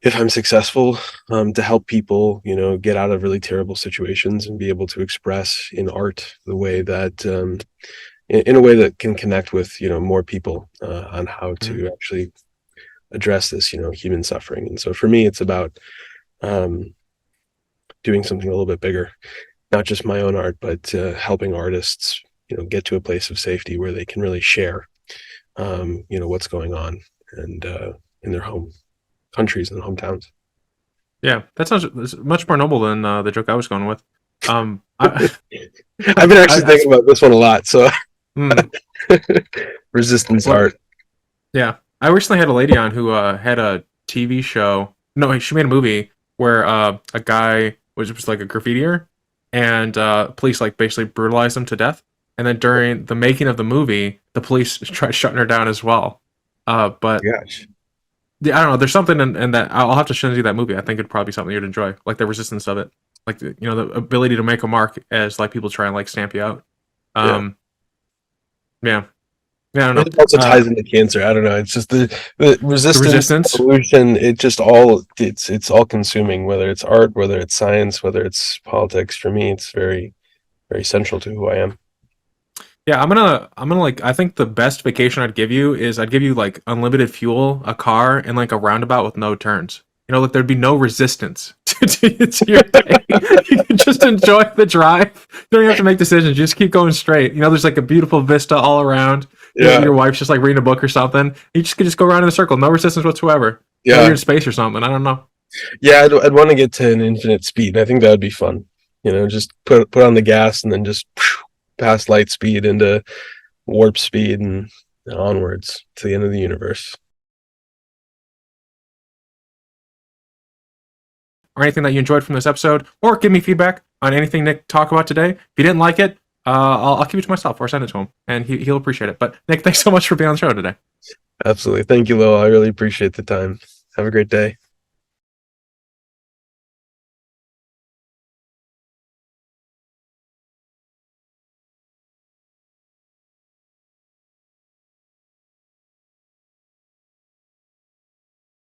if I'm successful, to help people, get out of really terrible situations and be able to express in art the way that, in a way that can connect with, more people on how to actually address this, human suffering. And so for me, it's about doing something a little bit bigger, not just my own art, but helping artists, get to a place of safety where they can really share, what's going on and in their home countries and hometowns. Yeah, that sounds much more noble than the joke I was going with. I've been actually thinking about this one a lot. So, resistance art. Yeah, I recently had a lady on who had a TV show. No, she made a movie where a guy was just like a graffitier, and police like basically brutalized him to death. And then during the making of the movie, the police tried shutting her down as well. But gosh. Yeah, I don't know. There's something in that. I'll have to show you that movie. I think it'd probably be something you'd enjoy, like the resistance of it, like the ability to make a mark as like people try and like stamp you out. Yeah. I don't know. It also ties into cancer. I don't know. It's just the resistance evolution. It's all consuming. Whether it's art, whether it's science, whether it's politics. For me, it's very, very central to who I am. Yeah, I'm gonna like, I think the best vacation I'd give you is I'd give you like unlimited fuel, a car, and like a roundabout with no turns. Like there'd be no resistance to your day. You can just enjoy the drive. You don't even have to make decisions. You just keep going straight. There's like a beautiful vista all around. Yeah. Your wife's just like reading a book or something. You just could just go around in a circle, no resistance whatsoever. Yeah. You're in space or something. I don't know. Yeah, I'd want to get to an infinite speed. I think that would be fun. Just put on the gas and then just past light speed into warp speed and onwards to the end of the universe. Or anything that you enjoyed from this episode, or give me feedback on anything Nick talked about today. If you didn't like it, I'll keep it to myself or send it to him, and he'll appreciate it. But Nick, thanks so much for being on the show today. Absolutely. Thank you, Lowell. I really appreciate the time. Have a great day.